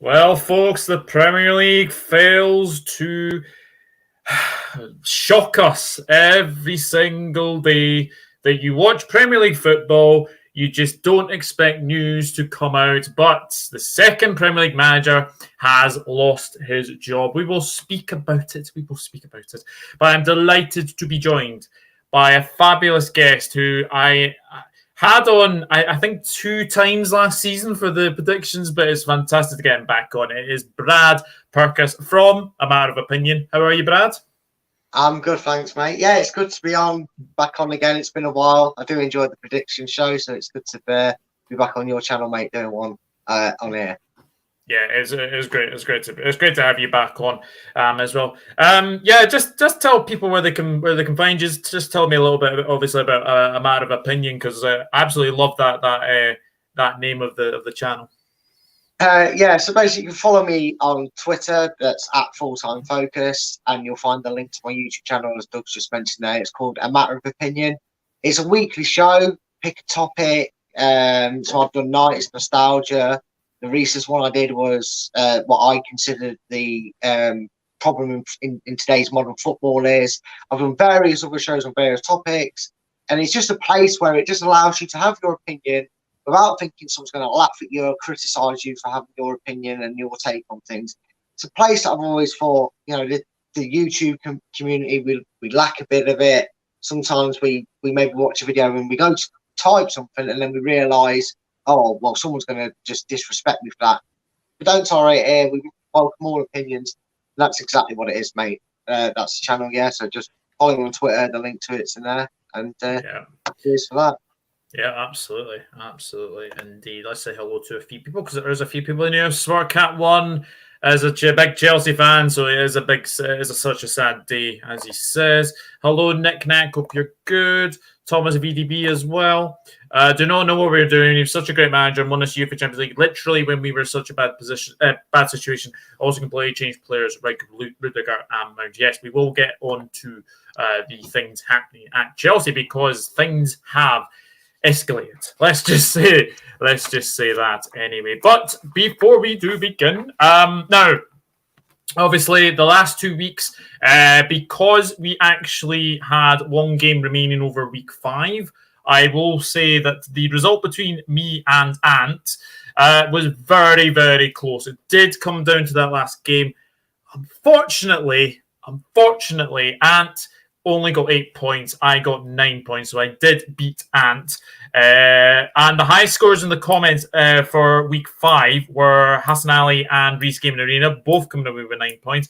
Well, folks, the Premier League fails to shock us every single day that you watch Premier League football. You just don't expect news to come out. But the second Premier League manager has lost his job. We will speak about it. But I'm delighted to be joined by a fabulous guest who I had on, I think, 2 times last season for the predictions, but it's fantastic to get him back on. It is Brad Purkiss from A Matter of Opinion. How are you, Brad? I'm good, thanks, mate. Yeah, it's good to be back on again. It's been a while. I do enjoy the prediction show, so it's good to be back on your channel, mate, doing one on here. Yeah, it's great. It's great to have you back on as well. Yeah, just tell people where they can find you. Just tell me a little bit, obviously, about A Matter of Opinion, because I absolutely love that name of the channel. Yeah, so basically you can follow me on Twitter. That's at Fulltime Focus, and you'll find the link to my YouTube channel, as Doug's just mentioned there. It's called A Matter of Opinion. It's a weekly show. Pick a topic. So I've done 90s nostalgia. The recent one I did was what I considered the problem in today's modern football is. I've done various other shows on various topics, and it's just a place where it just allows you to have your opinion without thinking someone's going to laugh at you or criticise you for having your opinion and your take on things. It's a place that I've always thought, the YouTube community, we lack a bit of it. Sometimes we maybe watch a video and we go to type something and then we realise, oh, well, someone's going to just disrespect me for that. We don't tolerate here. We welcome all opinions. And that's exactly what it is, mate. That's the channel, yeah. So just follow me on Twitter. The link to it's in there. And cheers for that. Yeah, absolutely, indeed. Let's say hello to a few people, because there's a few people in here. SmartCat1 as a big Chelsea fan, so it is such a sad day, as he says. Hello, Nick Knack. Hope you're good. Thomas VDB as well. Do not know what we're doing. He's such a great manager and won us UEFA Champions League. Literally, when we were in such a bad situation, also can change players like Rudiger and Mount. Yes, we will get on to the things happening at Chelsea, because things have escalated. Let's just say that anyway. But before we do begin, now, obviously, the last 2 weeks, because we actually had one game remaining over week 5, I will say that the result between me and Ant was very, very close. It did come down to that last game. Unfortunately, Ant only got 8 points. I got 9 points, so I did beat Ant. And the high scores in the comments for week 5 were Hassan Ali and Reece Gaming Arena, both coming away with 9 points.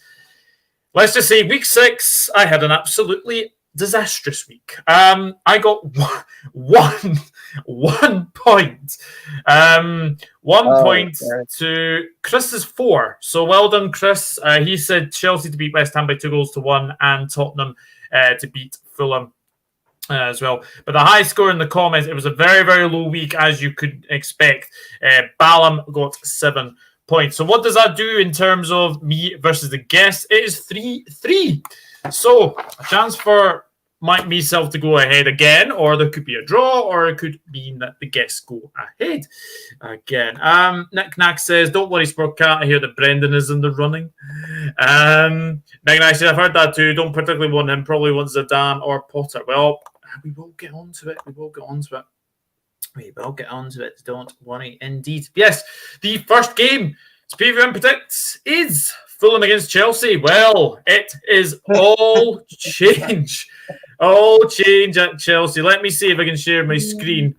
Let's just say week 6, I had an absolutely disastrous week. I got one point. 1 point to Chris's 4. So well done, Chris. He said Chelsea to beat West Ham by 2-1 and Tottenham to beat Fulham as well. But the high score in the comments, it was a very, very low week, as you could expect. Balam got 7 points. So what does that do in terms of me versus the guest? It is 3-3. So a chance for myself to go ahead again, or there could be a draw, or it could mean that the guests go ahead again. Nick Knack says, don't worry, Sportcat, I hear that Brendan is in the running. Nick Knack says, I've heard that too. Don't particularly want him. Probably want Zidane or Potter. Well, we will get onto it. Don't worry, indeed. Yes, the first game to preview and predict is Fulham against Chelsea. Well, it is all change. All change at Chelsea. Let me see if I can share my screen.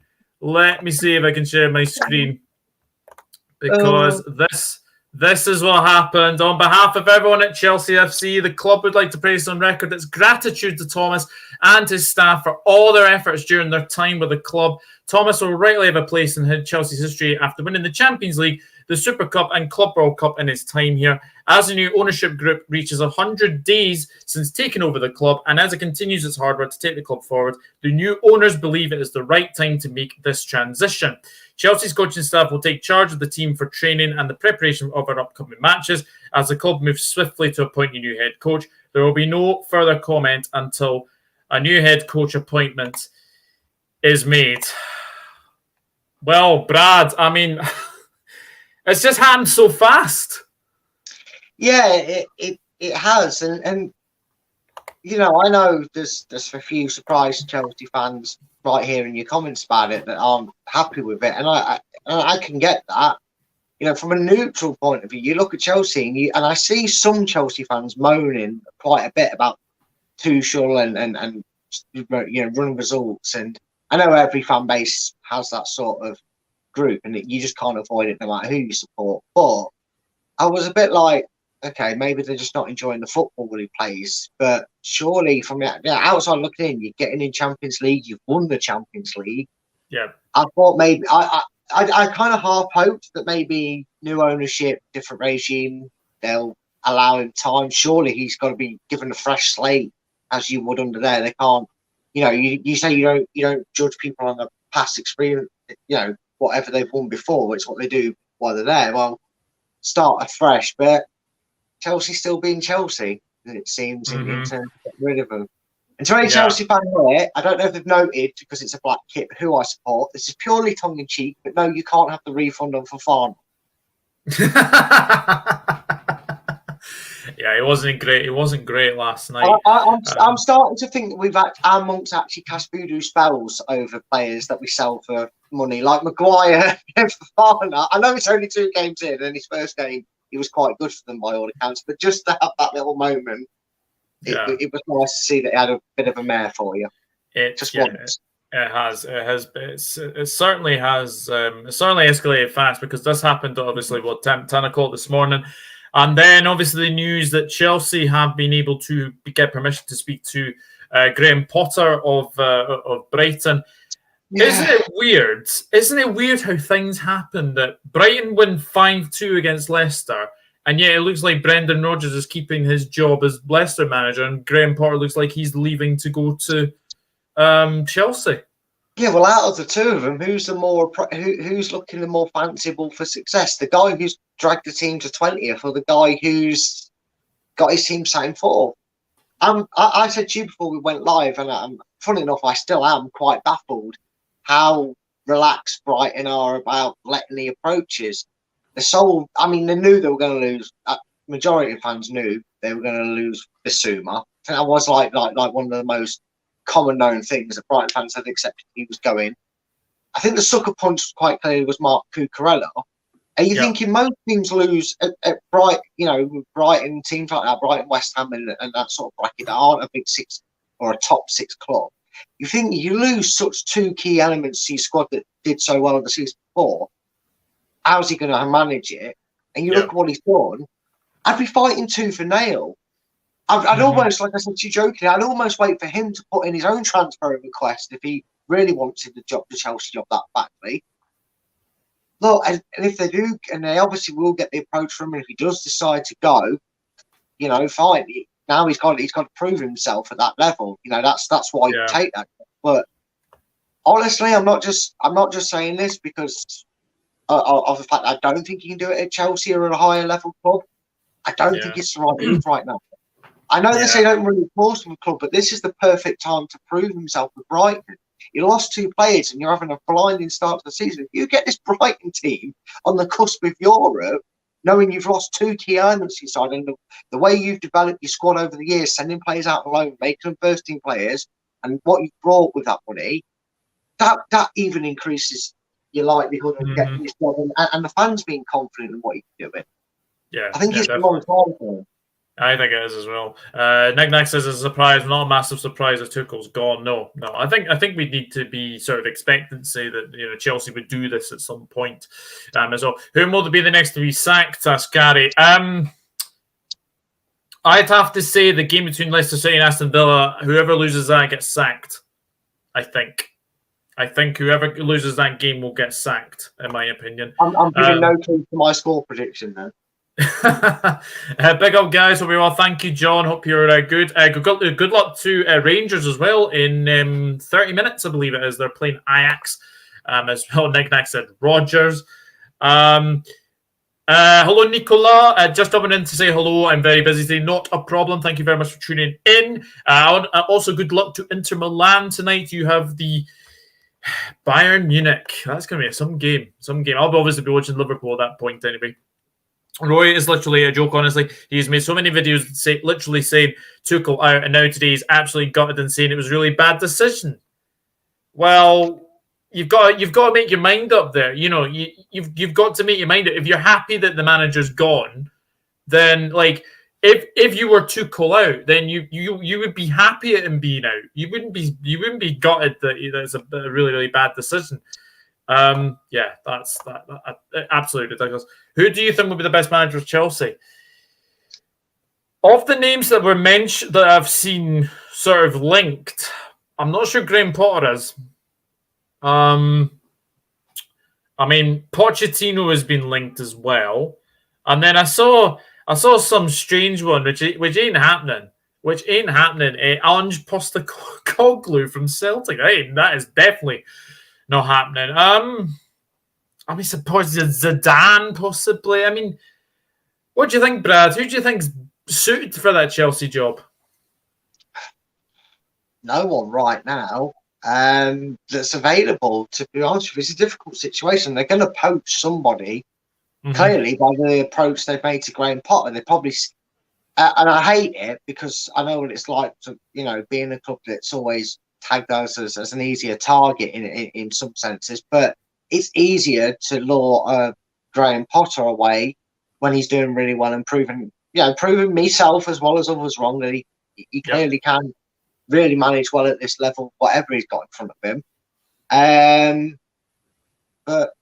Because this is what happened. On behalf of everyone at Chelsea FC, the club would like to place on record its gratitude to Thomas and his staff for all their efforts during their time with the club. Thomas will rightly have a place in Chelsea's history after winning the Champions League, the Super Cup and Club World Cup in his time here. As the new ownership group reaches 100 days since taking over the club, and as it continues its hard work to take the club forward, the new owners believe it is the right time to make this transition. Chelsea's coaching staff will take charge of the team for training and the preparation of our upcoming matches as the club moves swiftly to appoint a new head coach. There will be no further comment until a new head coach appointment is made. Well, Brad, I mean, It's just happened so fast. Yeah, it has, and I know there's a few surprised Chelsea fans right here in your comments about it that aren't happy with it, and I can get that. From a neutral point of view, you look at Chelsea and I see some Chelsea fans moaning quite a bit about Tuchel and running results, and I know every fan base has that sort of group, and you just can't avoid it no matter who you support. But I was a bit like, okay, maybe they're just not enjoying the football he plays. But surely, from the outside looking in, you're getting in Champions League. You've won the Champions League. Yeah. I thought maybe I kind of half hoped that maybe new ownership, different regime, they'll allow him time. Surely he's got to be given a fresh slate, as you would under there. They can't, you say you don't judge people on the past experience, whatever they've won before. It's what they do while they're there. Well, start afresh, but Chelsea still being Chelsea, it seems, in terms of getting rid of them. And to any Chelsea fan here, I don't know if they've noted, because it's a black kit, who I support. This is purely tongue-in-cheek, but no, you can't have the refund on Fofana. Yeah, it wasn't great. It wasn't great last night. I'm starting to think that our monks actually cast voodoo spells over players that we sell for money, like Maguire and Fofana. I know it's only 2 games in, and his first game, he was quite good for them by all accounts, but just to have that little moment, it was nice to see that he had a bit of a mare for you. It has. It certainly has. It certainly escalated fast, because this happened at obviously 10 o'clock this morning, and then obviously the news that Chelsea have been able to get permission to speak to Graham Potter of Brighton. Yeah. Isn't it weird? Isn't it weird how things happen? That Brighton win 5-2 against Leicester, and yet it looks like Brendan Rodgers is keeping his job as Leicester manager, and Graham Potter looks like he's leaving to go to Chelsea. Yeah, well, out of the two of them, who's looking the more fanciable for success? The guy who's dragged the team to 20th, or the guy who's got his team sat in 4th? I said to you before we went live, and funny enough, I still am quite baffled how relaxed Brighton are about letting the approaches. They knew they were going to lose. Majority of fans knew they were going to lose Bissouma. I think that was like one of the most common known things that Brighton fans had accepted he was going. I think the sucker punch quite clearly was Mark Cucurella. Are you thinking most teams lose at Brighton, teams like that, Brighton, West Ham, and that sort of bracket that aren't a big 6 or a top 6 club? You think you lose such 2 key elements to your squad that did so well the season before? How's he going to manage it? And you look at what he's done. I'd be fighting tooth and nail. I'd almost, like I said to you jokingly, I'd almost wait for him to put in his own transfer request if he really wanted the Chelsea job that badly. Look, and if they do, and they obviously will get the approach from him, and if he does decide to go, fine. Now he's got to prove himself at that level. That's why you take that. But honestly, I'm not just saying this because of the fact that I don't think he can do it at Chelsea or at a higher level club. I don't think it's the right move right now. I know they say don't really force him a club, but this is the perfect time to prove himself with Brighton. You lost 2 players and you're having a blinding start to the season. If you get this Brighton team on the cusp of Europe, knowing you've lost 2 key elements to your side, and the way you've developed your squad over the years, sending players out on loan, making them first-team players, and what you've brought with that money, that even increases your likelihood of getting this job, and the fans being confident in what you're doing. Yeah, I think it's a long time for him. I think it is as well. Nick says it's a surprise, not a massive surprise if Tuchel's gone. No. I think we need to be sort of expectancy that Chelsea would do this at some point. As well. Who will be the next to be sacked? Asked Gary. I'd have to say the game between Leicester City and Aston Villa. Whoever loses that gets sacked. I think whoever loses that game will get sacked. In my opinion, I'm giving no clue to my score prediction then. Big up, guys. Hope you're well. Thank you, John. Hope you're good. Good luck to Rangers as well in 30 minutes, I believe it is. They're playing Ajax as well. Nick said Rogers. Hello, Nicola. Just coming in to say hello. I'm very busy today. Not a problem. Thank you very much for tuning in. Also, good luck to Inter Milan tonight. You have the Bayern Munich. That's going to be some game. I'll obviously be watching Liverpool at that point anyway. Roy is literally a joke, honestly. He's made so many videos literally saying Tuchel out, and now today he's absolutely gutted and saying it was a really bad decision. Well, you've got to make your mind up there. You know, you've got to make your mind up. If you're happy that the manager's gone, then like if you were Tuchel out, then you would be happy at him being out. You wouldn't be gutted that that's a really, really bad decision. Yeah, that's absolutely ridiculous. Who do you think would be the best manager of Chelsea? Of the names that were mentioned that I've seen sort of linked, I'm not sure Graham Potter is. I mean, Pochettino has been linked as well, and then I saw some strange one which ain't happening. Ange Postecoglou from Celtic. That is definitely not happening. I mean, suppose Zidane possibly. I mean, what do you think, Brad? Who do you think's suited for that Chelsea job? No one right now that's available. To be honest with you, it's a difficult situation. They're going to poach somebody. Clearly, by the approach they've made to Graham Potter, they probably. And I hate it because I know what it's like to, being a club that's always tagged us as an easier target in some senses, but it's easier to lure Graham Potter away when he's doing really well and proving myself as well as others wrong that he clearly can really manage well at this level, whatever he's got in front of him. But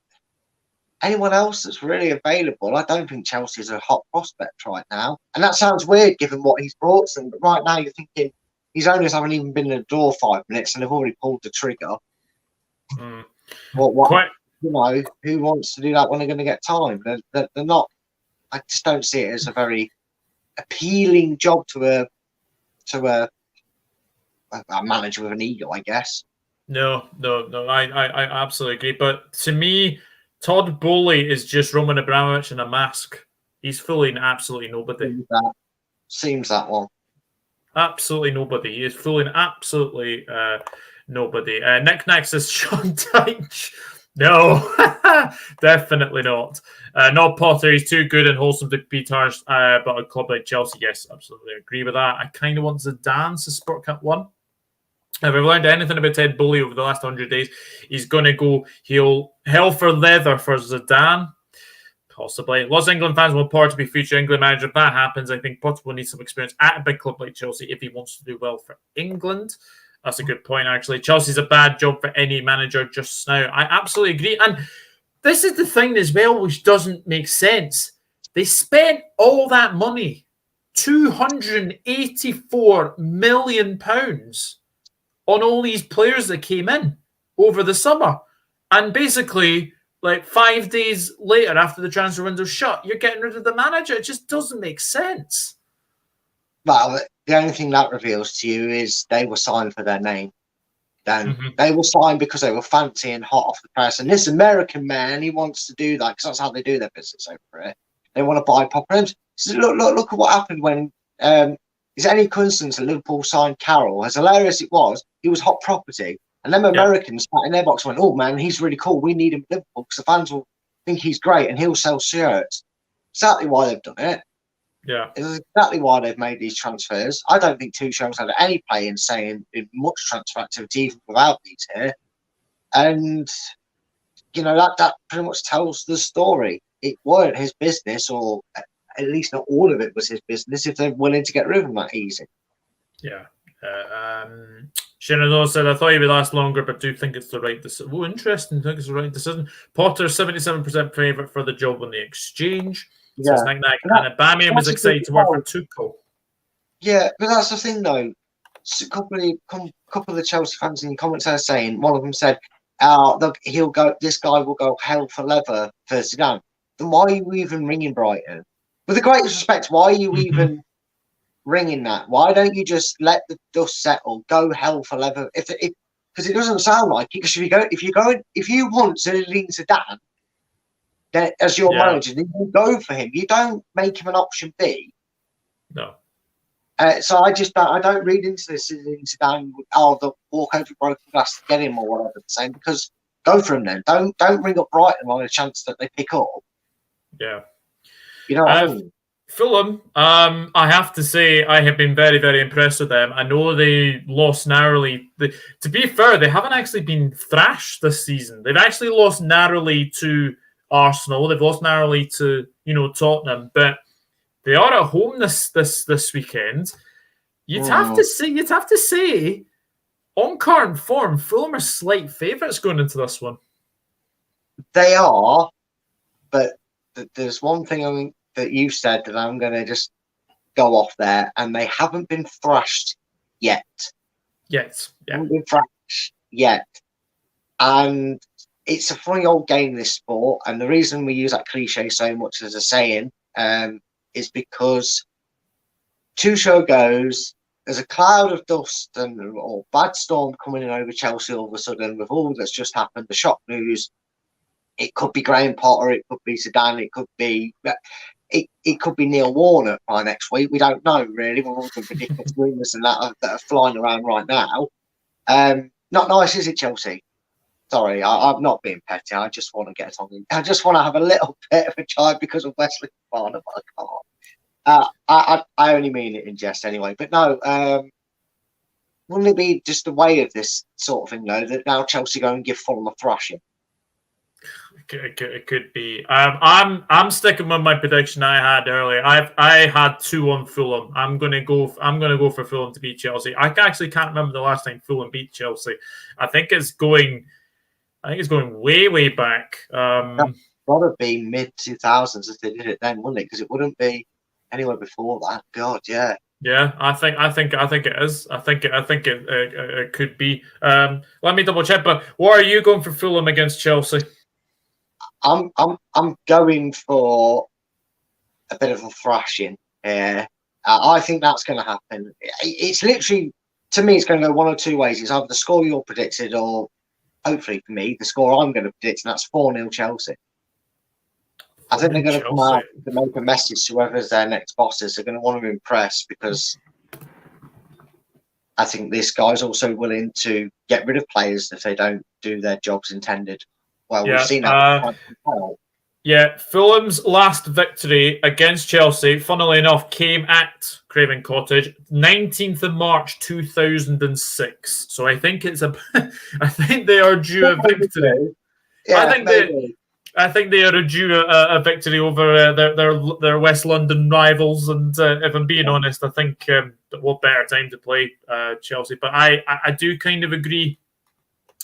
anyone else that's really available, I don't think Chelsea's a hot prospect right now. And that sounds weird given what he's brought to them, but right now you're thinking these owners haven't even been in the door 5 minutes and they've already pulled the trigger. Who wants to do that when they're going to get time? They're not. I just don't see it as a very appealing job to a manager with an ego, I guess. No. I absolutely agree. But to me, Todd Bowley is just Roman Abramovich in a mask. He's fooling absolutely nobody. Seems that one. Absolutely nobody. He is fooling absolutely nobody. Nick Nax says Sean Dyche. No, definitely not. Not Potter. He's too good and wholesome to be tarnished. But a club like Chelsea, yes, absolutely agree with that. I kind of want Zidane to Sport Cup 1. If we've learned anything about Ted Bowley over the last 100 days, he's going to go hell for leather for Zidane. Possibly. Lots of England fans want Potter to be future England manager. If that happens, I think Potter will need some experience at a big club like Chelsea if he wants to do well for England. That's a good point, actually. Chelsea's a bad job for any manager just now. I absolutely agree. And this is the thing as well, which doesn't make sense. They spent all that money, £284 million, on all these players that came in over the summer. And basically, like 5 days later, after the transfer window shut, you're getting rid of the manager. It just doesn't make sense. Well, the only thing that reveals to you is they were signed for their name. Then they were signed because they were fancy and hot off the press. And this American man, he wants to do that because that's how they do their business over here. They want to buy pop names. So look at what happened when. Is it any coincidence that Liverpool signed Carroll? As hilarious it was, he was hot property. And them Americans sat in their box and went, "Oh man, he's really cool. We need him at Liverpool because the fans will think he's great and he'll sell shirts." Exactly why they've done it. Yeah, it's exactly why they've made these transfers. I don't think Tuchel's had any play in saying in much transfer activity even without these here. And that pretty much tells the story. It weren't his business, or at least not all of it was his business, if they're willing to get rid of him that easy. Yeah. Shannon said, I thought he would last longer, but do think it's the right decision. Oh, interesting. Think it's the right decision. Potter, 77% favourite for the job on the exchange. Yeah. So and Bamian was excited to work for Tuchel. Yeah, but that's the thing, though. A couple of the Chelsea fans in the comments are saying, one of them said, this guy will go hell for leather for Zidane. Then why are you even ringing Brighton? With the greatest respect, why are you even ringing that? Why don't you just let the dust settle, go hell for leather? Because it doesn't sound like it. Because if you want Zinedine Zidane then as your manager, then you go for him. You don't make him an option B. No. So I don't read into this into down. Oh, the walk over broken glass to get him or whatever the same. Because go for him then. Don't ring up Brighton on a chance that they pick up. Yeah. You know what I mean? Fulham, I have to say, I have been very, very impressed with them. I know they lost narrowly. To be fair, they haven't actually been thrashed this season. They've actually lost narrowly to Arsenal. They've lost narrowly to Tottenham, but they are at home this weekend. You'd have to say, on current form, Fulham are slight favourites going into this one. They are, but there's one thing that you said that I'm going to just go off there, and they haven't been thrashed yet. Yes, yeah. Haven't been thrashed yet, and it's a funny old game, this sport. And the reason we use that cliche so much as a saying is because Tuchel goes, there's a cloud of dust or bad storm coming in over Chelsea all of a sudden with all that's just happened, the shock news. It could be Graham Potter, it could be Zidane, it could be Neil Warnock by next week. We don't know really. We're all the ridiculous rumours and that are flying around right now. Not nice, is it, Chelsea? Sorry, I'm not being petty. I just want to get it on. I just want to have a little bit of a jibe because of Wesley Fofana, but I can't. I only mean it in jest anyway. But no, wouldn't it be just the way of this sort of thing, though, that now Chelsea go and give Fulham a thrashing? It could be. I'm sticking with my prediction I had earlier. I had 2 on Fulham. I'm gonna go for Fulham to beat Chelsea. I actually can't remember the last time Fulham beat Chelsea. I think it's going way back. That'd gotta be mid 2000s if they did it then, wouldn't it? Because it wouldn't be anywhere before that. God, yeah. Yeah, I think it is. I think it could be. Let me double check. But what are you going for Fulham against Chelsea? I'm going for a bit of a thrashing. I think that's going to happen. It's literally, to me, it's going to go one or two ways. It's either the score you're predicted, or hopefully for me, the score I'm going to predict, and that's 4-0 Chelsea. I think they're going to come out to make a message to whoever's their next bosses. They're going to want to impress, because I think this guy's also willing to get rid of players if they don't do their jobs intended. Well, we've seen that. Yeah, Fulham's last victory against Chelsea, funnily enough, came at Craven Cottage, 19th of March 2006. So I think I think they are due a victory. Yeah, I think they are due a victory over their West London rivals. And if I'm being honest, I think what better time to play Chelsea. But I do kind of agree.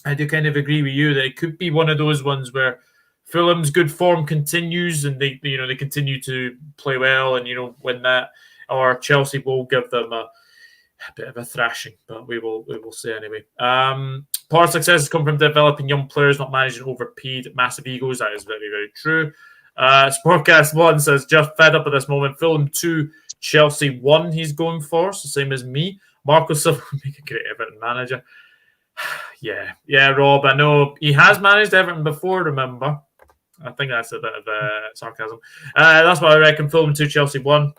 I do kind of agree with you that it could be one of those ones where Fulham's good form continues and they continue to play well and win that, or Chelsea will give them a bit of a thrashing, but we will see anyway. Part of success has come from developing young players, not managing overpaid massive egos. That is very, very true. Sportcast 1 says, just fed up at this moment. Fulham 2, Chelsea 1 he's going for, so same as me. Marco Silva would make a great Everton manager. Yeah, Rob, I know he has managed Everton before, remember. I think that's a bit of sarcasm. That's what I reckon. Fulham 2, Chelsea 1.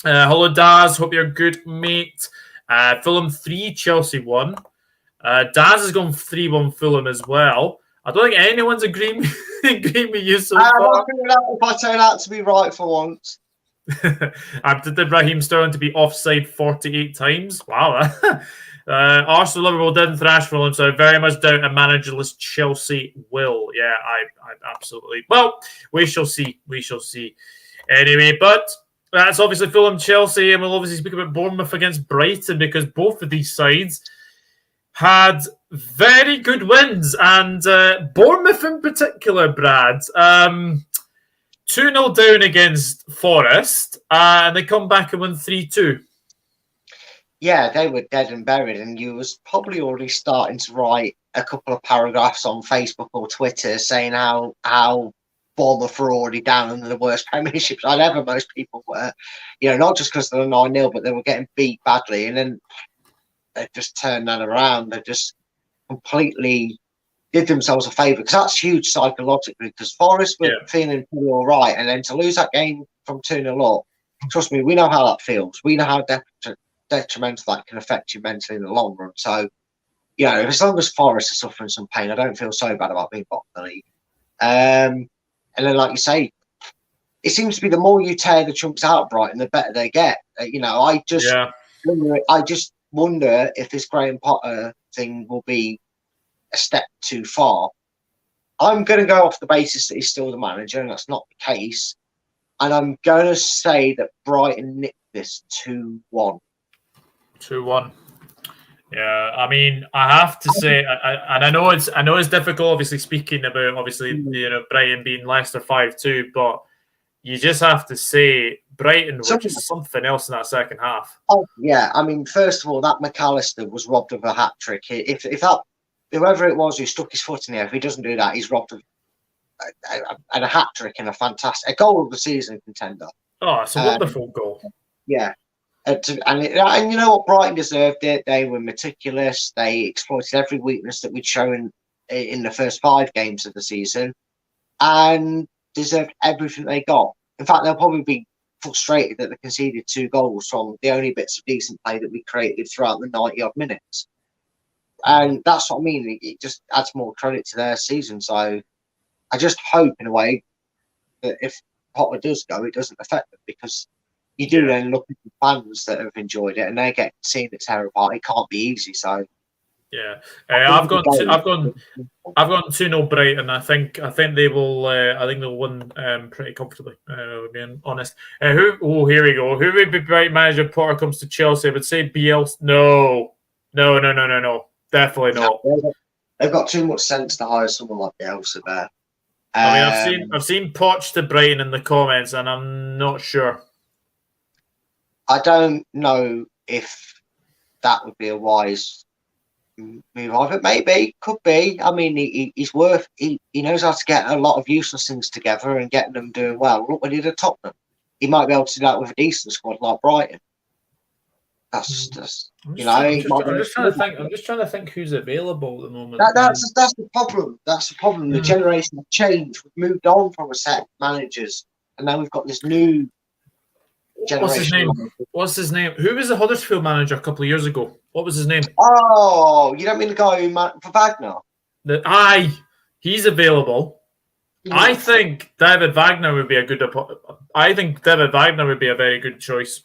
Hello, Daz. Hope you're good, mate. Fulham 3, Chelsea 1. Daz has gone 3-1 Fulham as well. I don't think anyone's agreeing with you so far. If I turn out to be right for once. Did Raheem Sterling to be offside 48 times? Wow. Arsenal Liverpool didn't thrash Fulham, so I very much doubt a managerless Chelsea will. Yeah, I absolutely. Well, we shall see. Anyway, but that's obviously Fulham, Chelsea, and we'll obviously speak about Bournemouth against Brighton, because both of these sides had very good wins, and Bournemouth in particular, Brad. 2-0 down against Forest, and they come back and win 3-2. Yeah, they were dead and buried, and you was probably already starting to write a couple of paragraphs on Facebook or Twitter saying how Bournemouth were already down in the worst premierships I'd ever. Most people were, not just because they were 9-0, but they were getting beat badly, and then they just turned that around. They just completely did themselves a favour, because that's huge psychologically, because Forest were feeling pretty all right, and then to lose that game from 2-0 up, trust me, we know how that feels. We know how detrimental that can affect you mentally in the long run. So, as long as Forest are suffering some pain, I don't feel so bad about being bottom of the league. And then, like you say, it seems to be the more you tear the chunks out of Brighton, the better they get. I just wonder if this Graham Potter thing will be a step too far. I'm going to go off the basis that he's still the manager, and that's not the case. And I'm going to say that Brighton nicked this 2-1. 2-1. Yeah, I mean, I have to say, and I know it's difficult, obviously, speaking about Brighton beating Leicester 5-2, but you just have to say Brighton were just something else in that second half. Oh yeah, I mean, first of all, that McAllister was robbed of a hat trick. If that whoever it was who stuck his foot in there, if he doesn't do that, he's robbed of a hat trick and a goal of the season contender. Oh, it's a wonderful goal. Yeah. And you know what? Brighton deserved it. They were meticulous. They exploited every weakness that we'd shown in the first 5 games of the season and deserved everything they got. In fact, they'll probably be frustrated that they conceded 2 goals from the only bits of decent play that we created throughout the 90-odd minutes. And that's what I mean. It just adds more credit to their season. So I just hope, in a way, that if Potter does go, it doesn't affect them, because you do then look at the fans that have enjoyed it and they get seeing it tear apart. It can't be easy. So yeah, I've gone 2-0 Brighton. I think they will. I think they'll win pretty comfortably. Being honest. Here we go. Who would be Brighton manager? Potter comes to Chelsea. I would say Bielsa. No. Definitely not. They've got too much sense to hire someone like Bielsa there. I mean, I've seen Poch to Brighton in the comments, and I'm not sure. I don't know if that would be a wise move either. Maybe, could be. I mean, he's worth. He knows how to get a lot of useless things together and getting them doing well. Look what he did at Tottenham. He might be able to do that with a decent squad like Brighton. That's just, I'm just trying to think who's available at the moment. That's the problem. That's the problem. The generation of change. We've moved on from a set of managers, and now we've got this new generation. What's his name? Who was the Huddersfield manager a couple of years ago? What was his name? Oh, you don't mean the guy who for Wagner? He's available. Yeah. I think David Wagner would be a very good choice.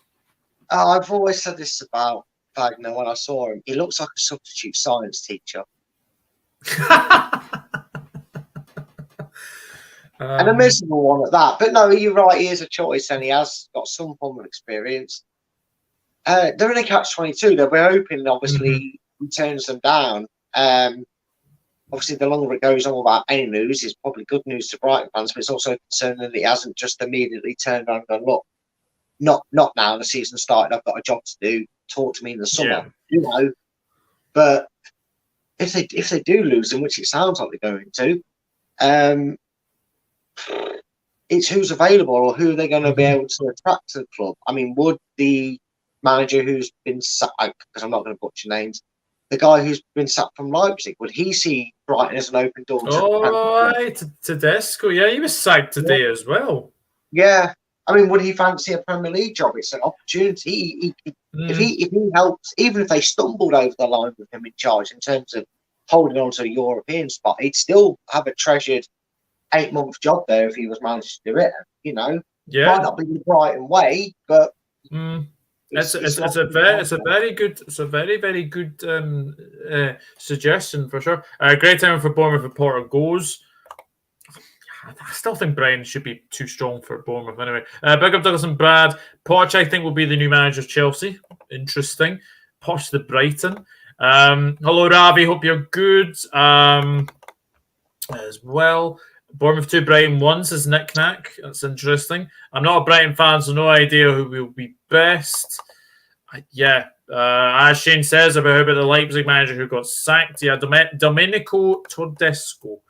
I've always said this about Wagner when I saw him. He looks like a substitute science teacher. And a miserable one at that. But no, you're right. He is a choice, and he has got some form of experience. They're in a catch-22. They'll be hoping, obviously, he turns them down. Obviously, the longer it goes on without any news, is probably good news to Brighton fans, but it's also concerning that he hasn't just immediately turned around and gone, look, not now, the season started, I've got a job to do, talk to me in the summer, But if they do lose them, which it sounds like they're going to, it's who's available or who they're going to be able to attract to the club. I mean, would the manager who's been sacked, because I'm not going to butcher names, the guy who's been sacked from Leipzig, would he see Brighton as an open door? Tedesco, yeah, he was sacked today as well. Yeah, I mean, would he fancy a Premier League job? It's an opportunity. If he helps, even if they stumbled over the line with him in charge in terms of holding on to a European spot, he'd still have a treasured 8-month job there if he was managed to do it. Might not be the Brighton way, but it's a very very good suggestion for sure. Great time for Bournemouth if Porter goes. I still think Brighton should be too strong for Bournemouth anyway. Big up Douglas and Brad. Poch, I think, will be the new manager of Chelsea. Interesting. Poch the Brighton. Hello, Ravi. Hope you're good. As well. Bournemouth 2, Brighton 1 says Nick Knack. That's interesting. I'm not a Brighton fan, so no idea who will be best. As Shane says about the Leipzig manager who got sacked. Yeah, Domenico Tedesco.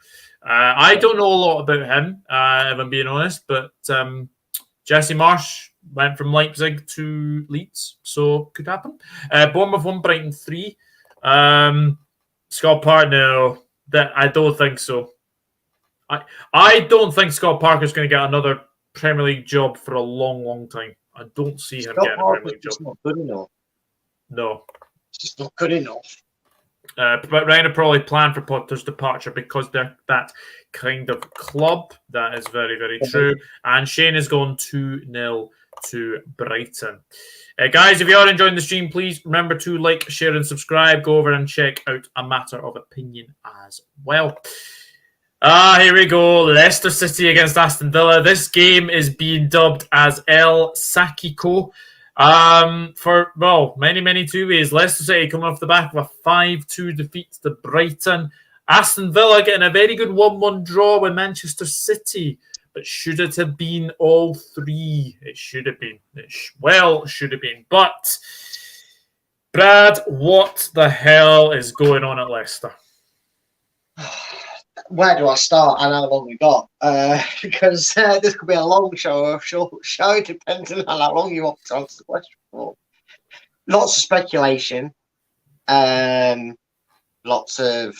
I don't know a lot about him, if I'm being honest, but Jesse Marsh went from Leipzig to Leeds, so could happen. Bournemouth 1, Brighton 3. Scott Park, no, I don't think so. I don't think Scott Parker's going to get another Premier League job for a long, long time. I don't see him Scott getting a Parker's Premier League job. just not good enough. No. It's just not good enough. But Ryan will probably plan for Potter's departure because they're that kind of club. That is very, very true. And Shane is going 2-0 to Brighton. Guys, if you are enjoying the stream, please remember to like, share, and subscribe. Go over and check out A Matter of Opinion as well. Here we go. Leicester City against Aston Villa. This game is being dubbed as El Sakiko. For, well, many two ways. Leicester City coming off the back of a 5-2 defeat to Brighton. Aston Villa getting a very good 1-1 draw with Manchester City. But should it have been all three? It should have been. Should have been. But, Brad, what the hell is going on at Leicester? Where do I start and how long we got? Because this could be a long show or a short show, depending on how long you want to answer the question for. Lots of speculation, lots of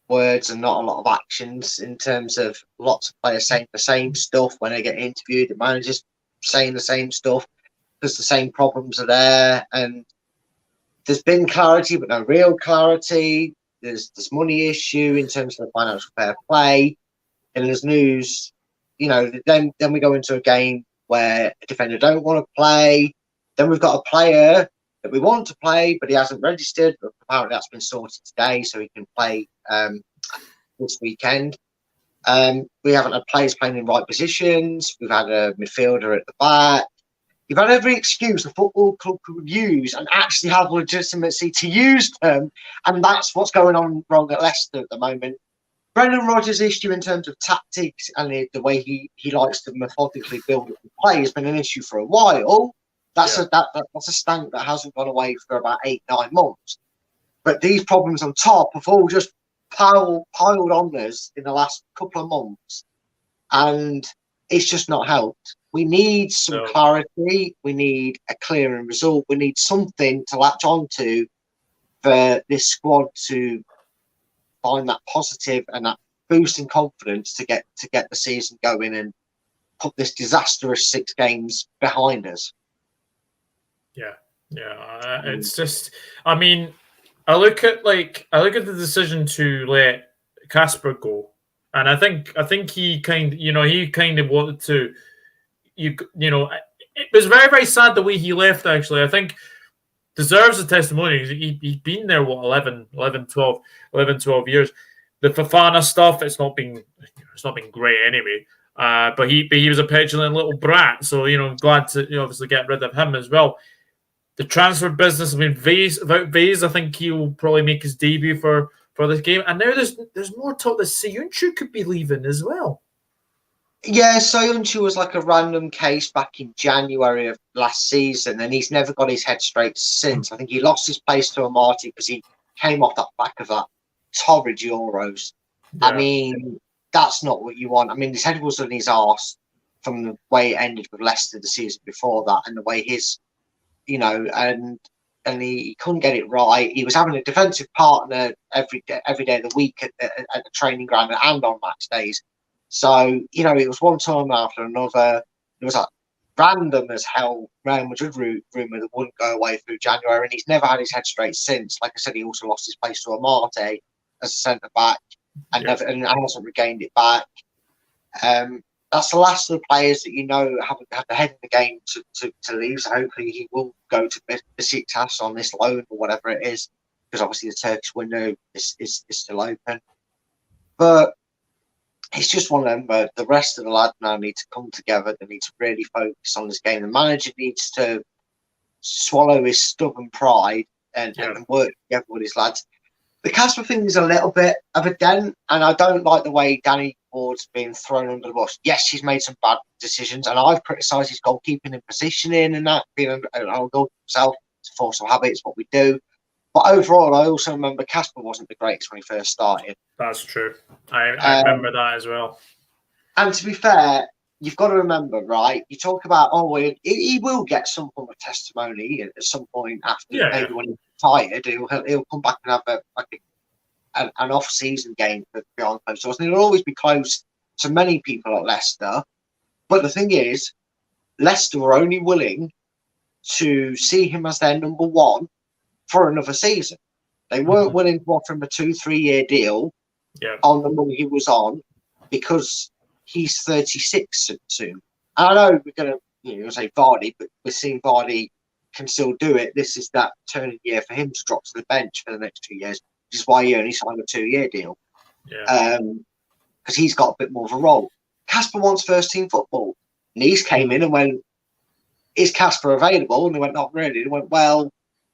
words and not a lot of actions in terms of lots of players saying the same stuff when they get interviewed, the managers saying the same stuff because the same problems are there, and there's been clarity but no real clarity. There's this money issue in terms of the financial fair play, and there's news, then we go into a game where a defender don't want to play. Then we've got a player that we want to play, but he hasn't registered. But apparently that's been sorted today, so he can play this weekend. We haven't had players playing in right positions. We've had a midfielder at the back. You've had every excuse the football club could use and actually have legitimacy to use them. And that's what's going on wrong at Leicester at the moment. Brendan Rodgers' issue in terms of tactics and the way he likes to methodically build up the play has been an issue for a while. That's a stank that hasn't gone away for about 8-9 months. But these problems on top have all just piled on us in the last couple of months. And it's just not helped. We need some clarity. We need a clearing result. We need something to latch onto for this squad to find that positive and that boost in confidence to get the season going and put this disastrous 6 games behind us. Yeah. It's just, I mean, I look at the decision to let Casper go, and I think he kind of wanted to. It was very, very sad the way he left, actually. I think deserves a testimony. He's been there, 12 years. The Fofana stuff, it's not been great anyway. But he was a petulant little brat. So, glad to obviously get rid of him as well. The transfer business, I mean, Vase, I think he'll probably make his debut for this game. And now there's more talk that Soyuncu could be leaving as well. Yeah, Soyuncu was like a random case back in January of last season, and he's never got his head straight since. I think he lost his place to Amati because he came off that back of that torrid Euros. Yeah. I mean, that's not what you want. I mean, his head was on his arse from the way it ended with Leicester the season before that, and the way his, and he couldn't get it right. He was having a defensive partner every day of the week at the training ground and on match days. So, it was one time after another. It was like random as hell Real Madrid rumour that wouldn't go away through January, and he's never had his head straight since. Like I said, he also lost his place to Amate as a centre-back and hasn't regained it back. That's the last of the players that haven't had the head in the game to leave. So hopefully he will go to Besiktas on this loan or whatever it is, because obviously the Turkish window is still open. But it's just one of them where the rest of the lads now need to come together. They need to really focus on this game. The manager needs to swallow his stubborn pride and work together with his lads. The Casper thing is a little bit of a dent, and I don't like the way Danny Ward's been thrown under the bus. Yes, he's made some bad decisions, and I've criticised his goalkeeping and positioning and that, being an old goal himself. It's a force of habit, it's what we do. But overall, I also remember Casper wasn't the greatest when he first started. That's true. I remember that as well. And to be fair, you've got to remember, right? You talk about, he will get some form of testimony at some point after, maybe when he's tired, he'll come back and have an off-season game beyond close doors. And he'll always be close to many people at Leicester. But the thing is, Leicester were only willing to see him as their number one for another season. They weren't willing to offer him a 2-3 year deal on the money he was on because he's 36 soon. And I know we're going to say Vardy, but we're seeing Vardy can still do it. This is that turning year for him to drop to the bench for the next 2 years, which is why he only signed a 2-year deal. Because he's got a bit more of a role. Casper wants first team football. Nice came in and went, is Casper available? And they went, not really. They went, well,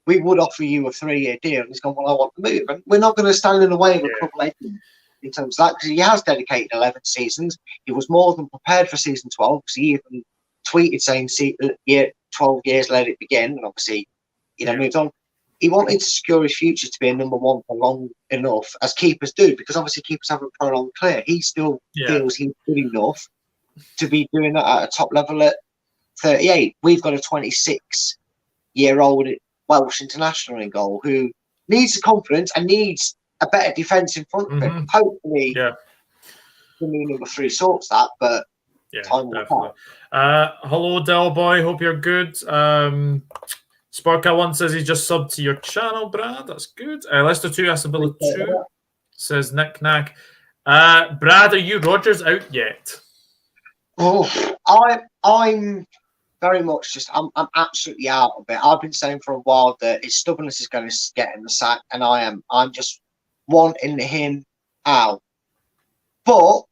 we would offer you a 3-year deal. And he's gone, well, I want to move. And we're not going to stand in the way of a club legend in terms of that, because he has dedicated 11 seasons. He was more than prepared for season 12, because he even tweeted saying 12 years, let it begin. And obviously, moved on. He wanted to secure his future to be a number one for long enough, as keepers do, because obviously keepers have a prolonged career. He still feels he's good enough to be doing that at a top level at 38. We've got a 26-year-old Welsh international in goal who needs the confidence and needs a better defence in front of him. Hopefully, the new number 3 sorts that, but time will tell. Hello, Del Boy. Hope you're good. Sparka1 says he just subbed to your channel, Brad. That's good. Leicester 2, Aston Villa 2, says Nick Knack. Brad, are you Rodgers out yet? Oh, I'm very much I'm absolutely out of it. I've been saying for a while that his stubbornness is going to get him the sack, and I'm just wanting him out. But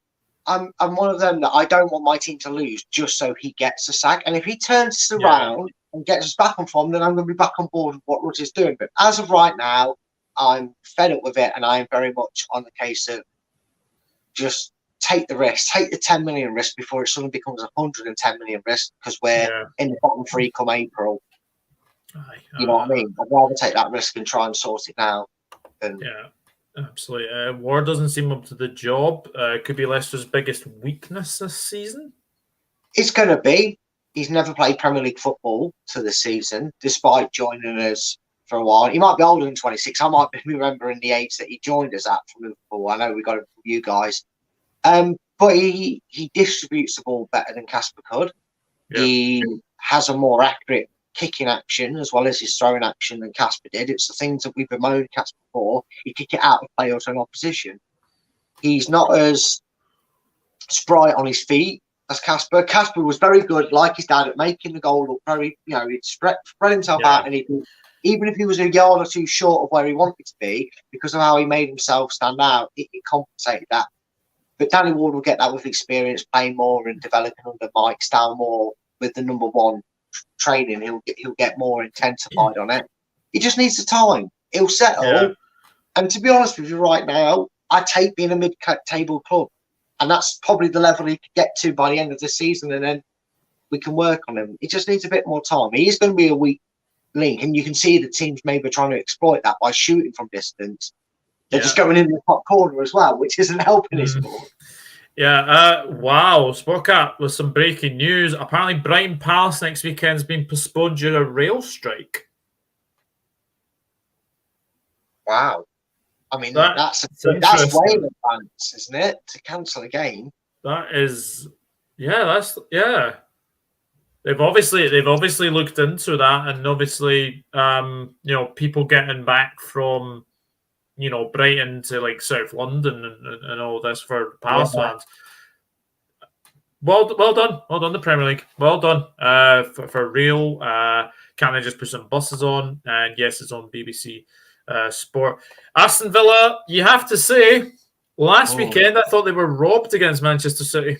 I'm one of them that I don't want my team to lose just so he gets a sack. And if he turns us around and gets us back on form, then I'm going to be back on board with what Rodgers is doing. But as of right now, I'm fed up with it, and I'm very much on the case of just take the risk, take the 10 million risk before it suddenly becomes 110 million risk, because we're in the bottom 3 come April. You know what I mean? I'd rather take that risk and try and sort it now. Absolutely. Ward doesn't seem up to the job. Could be Leicester's biggest weakness this season. It's going to be. He's never played Premier League football to this season, despite joining us for a while. He might be older than 26. I might be remembering the age that he joined us at from Liverpool. I know we got it from you guys. But he distributes the ball better than Casper could. He has a more accurate kicking action as well as his throwing action than Casper did. It's the things that we've bemoaned Casper for. He kick it out of play or to an opposition. He's not as spry on his feet as Casper. Casper was very good, like his dad, at making the goal look very, he'd spread himself out, and even if he was a yard or two short of where he wanted to be, because of how he made himself stand out, it compensated that. But Danny Ward will get that with experience, playing more and developing under Mike Stow more with the number 1 training. He'll get more intensified on it. He just needs the time. He'll settle. And to be honest with you, right now, I take being a mid-table club, and that's probably the level he could get to by the end of the season, and then we can work on him. He just needs a bit more time. He is going to be a weak link, and you can see the teams maybe trying to exploit that by shooting from distance. They're just going in the top corner as well, which isn't helping his score. Wow. Sportcat with some breaking news. Apparently, Brighton Palace next weekend's been postponed due to a rail strike. Wow. I mean, that's way in advance, isn't it? To cancel a game. That is, They've obviously looked into that, and obviously, people getting back from, Brighton to like South London and all this for Palace fans. Well done, the Premier League. Well done for real. Can't they just put some buses on? And yes, it's on BBC Sport. Aston Villa, you have to say, last weekend I thought they were robbed against Manchester City.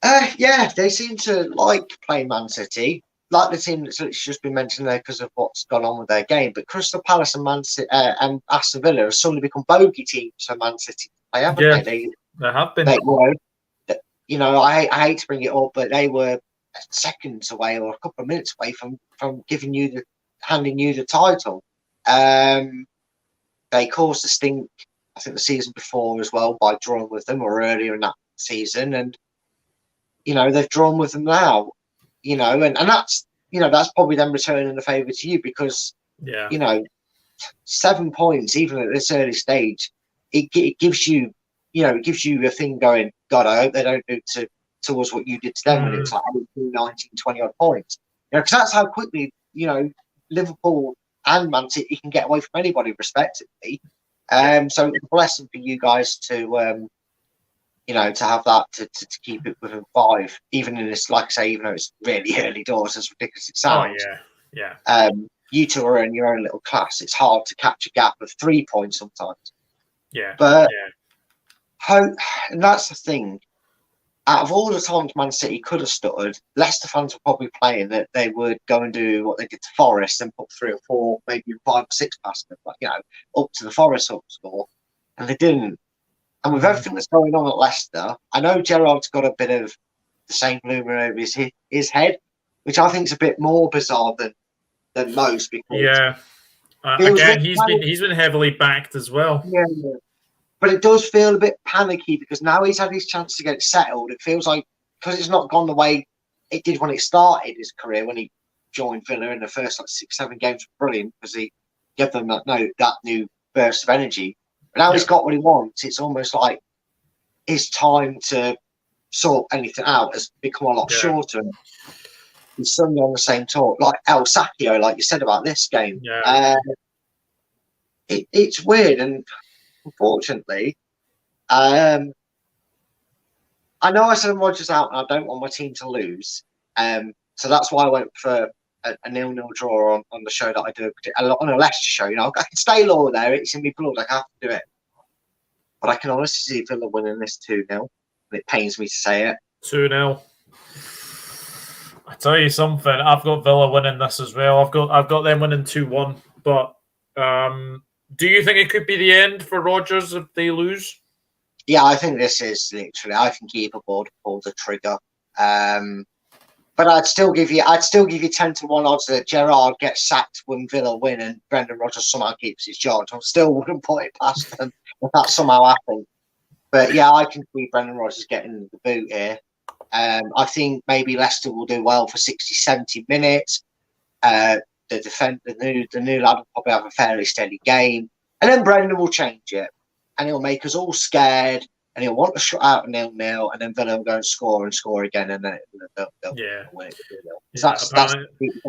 They seem to like playing Man City, like the team that's just been mentioned there because of what's gone on with their game. But Crystal Palace and and Aston Villa have suddenly become bogey teams for Man City. They haven't they? They have been. I hate to bring it up, but they were seconds away or a couple of minutes away from handing you the title. They caused a stink, I think, the season before as well by drawing with them, or earlier in that season, and they've drawn with them now. And that's probably them returning the favour to you, because 7 points even at this early stage, it gives you a thing going, God, I hope they don't do to to us what you did to them when it was like 18, 19, 20 odd points. Because that's how quickly, Liverpool and Man City can get away from anybody, respectively. So it's a blessing for you guys to have that to keep it within 5, even in this, like I say, even though it's really early doors, as ridiculous as it sounds. Oh yeah. You two are in your own little class. It's hard to catch a gap of 3 points sometimes. Yeah. But and that's the thing. Out of all the times Man City could have stuttered, Leicester fans were probably playing that they would go and do what they did to Forest and put 3 or 4, maybe 5 or 6 past them, up to the Forest score, and they didn't. And with everything that's going on at Leicester, I know Gerrard's got a bit of the same bloomer over his head, which I think is a bit more bizarre than most. Because again, he's been heavily backed as well. Yeah. But it does feel a bit panicky because now he's had his chance to get settled. It feels like, because it's not gone the way it did when it started his career, when he joined Villa in the first 6-7 games, brilliant because he gave them that new burst of energy. But now he's got what he wants. It's almost like his time to sort anything out has become a lot shorter. He's suddenly on the same talk, like El Sacchio, like you said about this game. Yeah. It's weird, and unfortunately, I know I said Rodgers out, and I don't want my team to lose. So that's why I went for a 0-0 draw on the show that I do on a Leicester show. I can stay low there. It's in my blood. I have to do it. But I can honestly see Villa winning this 2-0, and it pains me to say it. 2-0. I tell you something. I've got Villa winning this as well. I've got them winning 2-1. But do you think it could be the end for Rodgers if they lose? Yeah, I think this is literally. I think either board pull the trigger. But I'd still give you 10-1 odds that Gerrard gets sacked when Villa win and Brendan Rodgers somehow keeps his job. I still wouldn't put it past them if that somehow happened. But yeah, I can see Brendan Rodgers getting the boot here. I think maybe Leicester will do well for 60-70 minutes. The new lad will probably have a fairly steady game, and then Brendan will change it, and he'll make us all scared, and he'll want to shut out 0-0, and then Villa will go and score again, and then they'll win it. That's the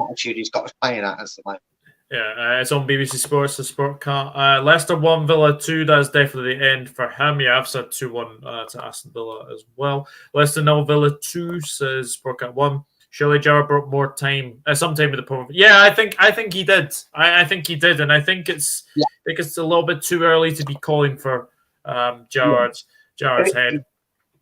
attitude he's got us playing at as the moment. Yeah, it's on BBC Sports, the Sport Cat. Leicester 1, Villa 2. That's definitely the end for him. Yeah, I've said 2-1 to Aston Villa as well. Leicester 0, Villa 2, says Sport Cat 1. Surely Gerrard brought more time, some time with the problem. Yeah, I think he did. I think he did, and I think it's a little bit too early to be calling for Gerrard's head.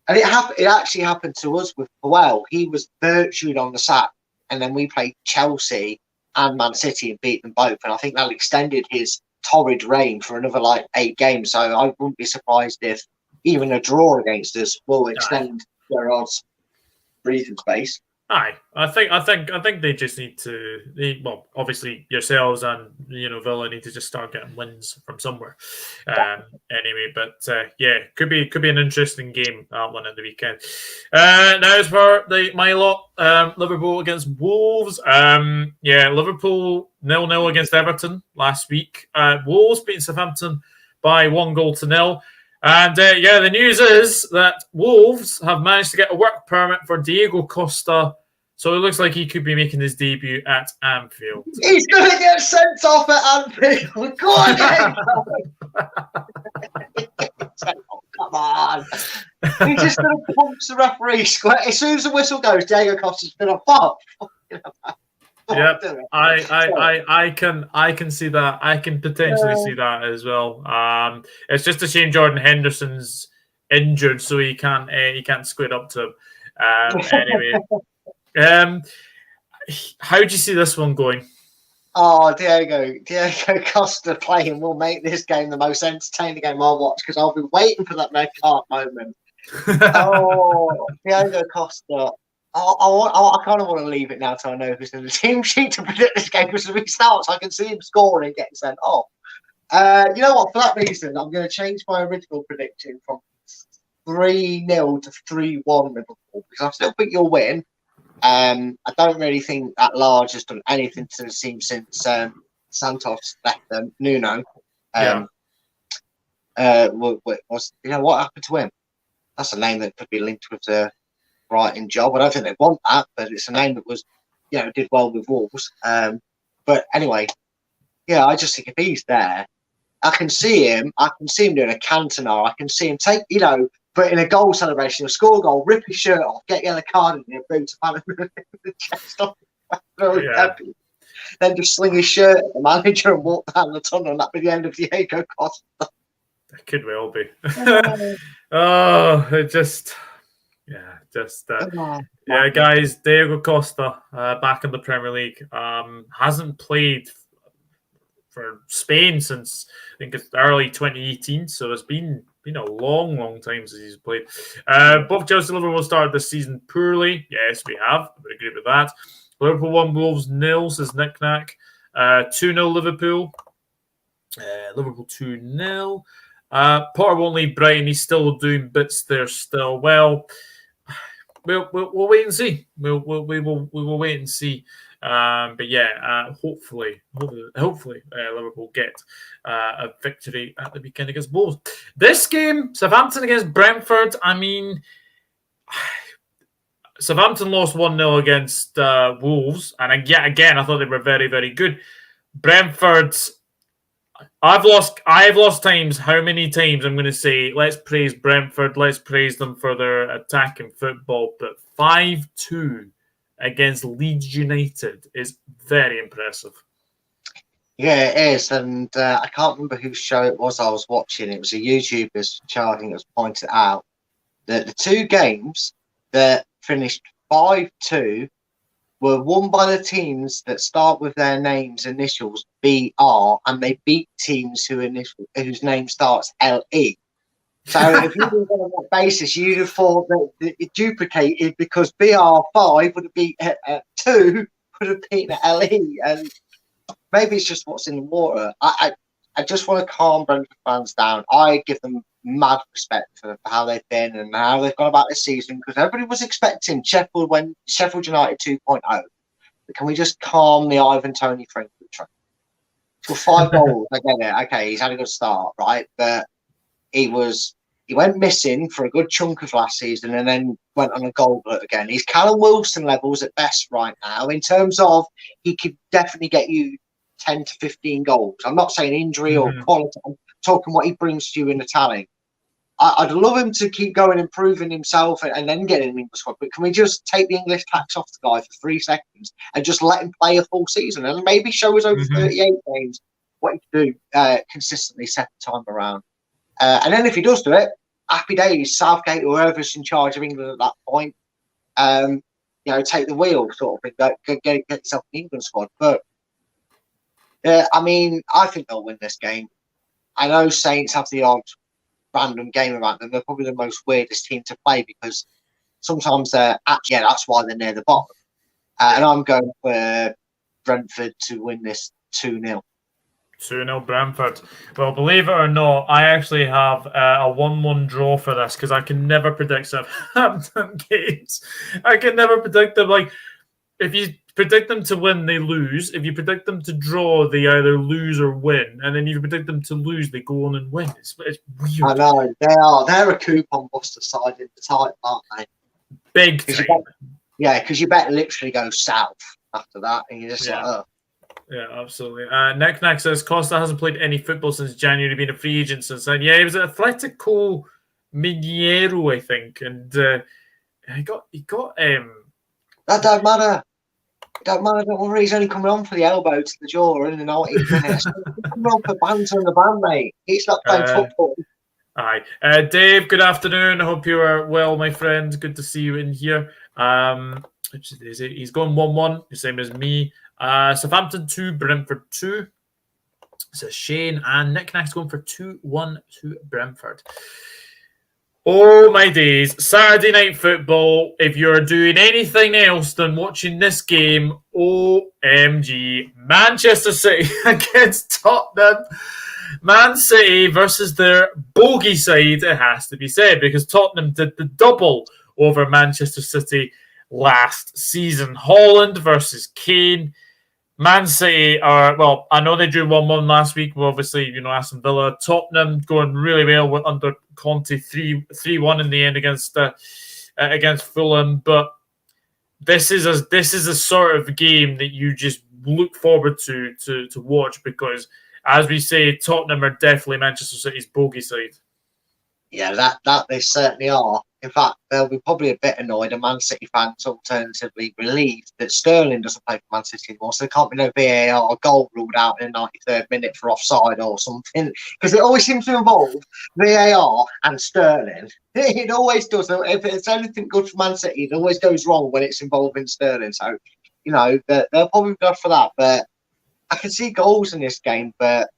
And it actually happened to us with Powell. He was virtued on the sack, and then we played Chelsea and Man City and beat them both. And I think that extended his torrid reign for another 8 games. So I wouldn't be surprised if even a draw against us will extend Gerrard's breathing space. Aye, I think they just need to. Obviously yourselves and Villa need to just start getting wins from somewhere. Anyway, but could be an interesting game, that one at the weekend. Now as for my lot, Liverpool against Wolves. Liverpool 0-0 against Everton last week. Wolves beating Southampton by 1-0. And the news is that Wolves have managed to get a work permit for Diego Costa, so it looks like he could be making his debut at Anfield. He's going to get sent off at Anfield. Go on, come on. He's just going to punch the referee square. As soon as the whistle goes, Diego Costa's going to pop. Yeah, I can see that. I can potentially see that as well. It's just a shame Jordan Henderson's injured, so he can't square up to him. Anyway, how do you see this one going? Oh, Diego Costa playing will make this game the most entertaining game I'll watch because I'll be waiting for that red card moment. Diego Costa. I kind of want to leave it now till I know who's in the team sheet to predict this game because if he starts, I can see him scoring and getting sent off. You know what? For that reason, I'm going to change my original prediction from 3-0 to 3-1 Liverpool because I still think you'll win. I don't really think that Large has done anything to the team since Santos left them. Nuno. What happened to him? That's a name that could be linked with the Brighton job. I don't think they want that, but it's a name that was, did well with Wolves. But anyway, yeah, I just think if he's there, I can see him doing a Cantona. I can see him take, but in a goal celebration, he'll score a goal, rip his shirt off, get yellow card in the boot, the chest off, happy. Then just sling his shirt at the manager and walk down the tunnel, and that'd be the end of Diego Costa. It could well be. It just. Yeah, guys, Diego Costa back in the Premier League hasn't played for Spain since I think it's early 2018, so it's been a long time since he's played. Both Chelsea and Liverpool started this season poorly. Yes, we have. I would agree with that. Liverpool 1, Wolves 0, says Nick Knack. 2-0 Liverpool. Liverpool 2-0. Potter won't leave Brighton. He's still doing bits there still. Well, we'll wait and see. We will wait and see. But yeah, hopefully, Liverpool get a victory at the weekend against Wolves. This game, Southampton against Brentford. I mean, Southampton lost 1-0 against Wolves, and again, I thought they were very, very good. Brentford, I've lost times. How many times I'm going to say, let's praise Brentford, let's praise them for their attacking football, but 5-2 against Leeds United is very impressive. Yeah, it is, and I can't remember whose show it was I was watching. It was a YouTuber's show, I think it was pointed out that the two games that finished 5-2 were won by the teams that start with their names initials BR, and they beat teams whose name starts LE. So if you were on that basis, you'd have thought that it duplicated because BR5 would have beat 2 would have beaten LE, and maybe it's just what's in the water. I just want to calm Brentford fans down. I give them mad respect for how they've been and how they've gone about this season, because everybody was expecting Sheffield United 2.0. But can we just calm the Ivan Toney train? For 5 goals, I get it. Okay, he's had a good start, right? But he went missing for a good chunk of last season and then went on a goal glut again. He's Callum Wilson levels at best right now in terms of he could definitely get you 10 to 15 goals. I'm not saying injury or quality. I'm talking what he brings to you in the tally. I'd love him to keep going, improving himself and then getting him in the squad. But can we just take the English tax off the guy for 3 seconds and just let him play a full season and maybe show us over 38 games what he can do consistently second time around? And then if he does do it, happy days. Southgate or whoever's in charge of England at that point, take the wheel sort of thing. Get yourself in the England squad. But I mean, I think they'll win this game. I know Saints have the odd random game around them. They're probably the most weirdest team to play because sometimes they're actually, that's why they're near the bottom. And I'm going for Brentford to win this 2-0. 2-0 Brentford. Well, believe it or not, I actually have a 1-1 draw for this because I can never predict Southampton games. I can never predict them. Like, if you predict them to win, they lose. If you predict them to draw, they either lose or win. And then if you predict them to lose, they go on and win. It's weird. I know. They are. They're a coupon buster side in the type, aren't they? Big time. Because you bet literally go south after that. And you're just like, oh. Yeah, absolutely. Nick Knack says Costa hasn't played any football since January, been a free agent since then. Yeah, he was at Atletico Mineiro, I think, and he got. That don't matter. Don't matter. Don't worry. He's only coming on for the elbow to the jaw in the 90 minutes. He's coming on for banter in the band, mate. He's not playing football. Aye, Dave. Good afternoon. I hope you are well, my friend. Good to see you in here. He's going 1-1, the same as me. Southampton 2, Brentford 2. Says Shane, and Nick Knack's going for 2-1 to Brentford. Oh my days. Saturday night football. If you're doing anything else than watching this game, OMG. Manchester City against Tottenham. Man City versus their bogey side, it has to be said, because Tottenham did the double over Manchester City last season. Holland versus Kane. Man City are, well, I know they drew 1-1 last week. Well, obviously, Aston Villa. Tottenham going really well under Conte, 3-1 in the end against against Fulham, but this is a sort of game that you just look forward to watch because, as we say, Tottenham are definitely Manchester City's bogey side. Yeah, that they certainly are. In fact, they'll be probably a bit annoyed, and Man City fans alternatively relieved that Sterling doesn't play for Man City anymore, so there can't be no VAR goal ruled out in the 93rd minute for offside or something, because it always seems to involve VAR and Sterling. It always does. If it's anything good for Man City, it always goes wrong when it's involving Sterling. So, they'll probably go for that. But I can see goals in this game, but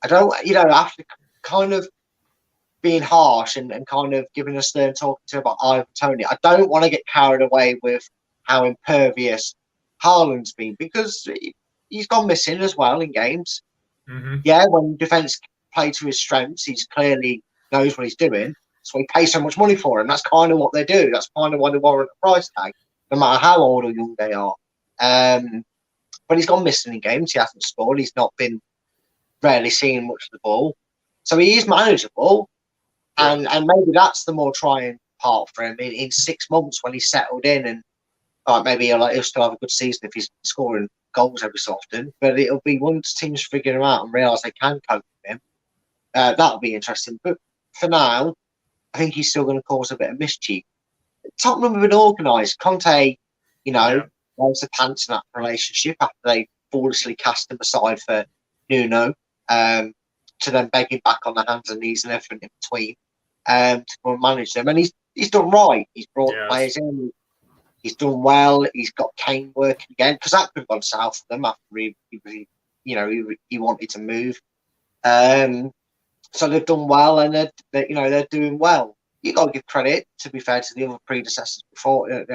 I don't, after kind of being harsh and kind of giving a stern talk to about Ivan Toney, I don't want to get carried away with how impervious Haaland's been because he's gone missing as well in games. Mm-hmm. Yeah, when defence play to his strengths, he's clearly knows what he's doing. So he pays so much money for him. That's kind of what they do. That's kind of why they warrant a price tag, no matter how old or young they are. But he's gone missing in games. He hasn't scored. He's not been rarely seeing much of the ball. So he is manageable. And maybe that's the more trying part for him in 6 months when he's settled in, and maybe he'll still have a good season if he's scoring goals every so often. But it'll be once teams figure him out and realise they can cope with him, that'll be interesting. But for now, I think he's still going to cause a bit of mischief. Tottenham have been organised. Conte, wants the pants in that relationship after they foolishly cast him aside for Nuno, to then beg him back on the hands and knees and everything in between. To go and manage them, and he's done right. He's brought players in. He's done well. He's got Kane working again because that could have gone south for them after he wanted to move. So they've done well, and they're doing well. You got to give credit, to be fair, to the other predecessors before him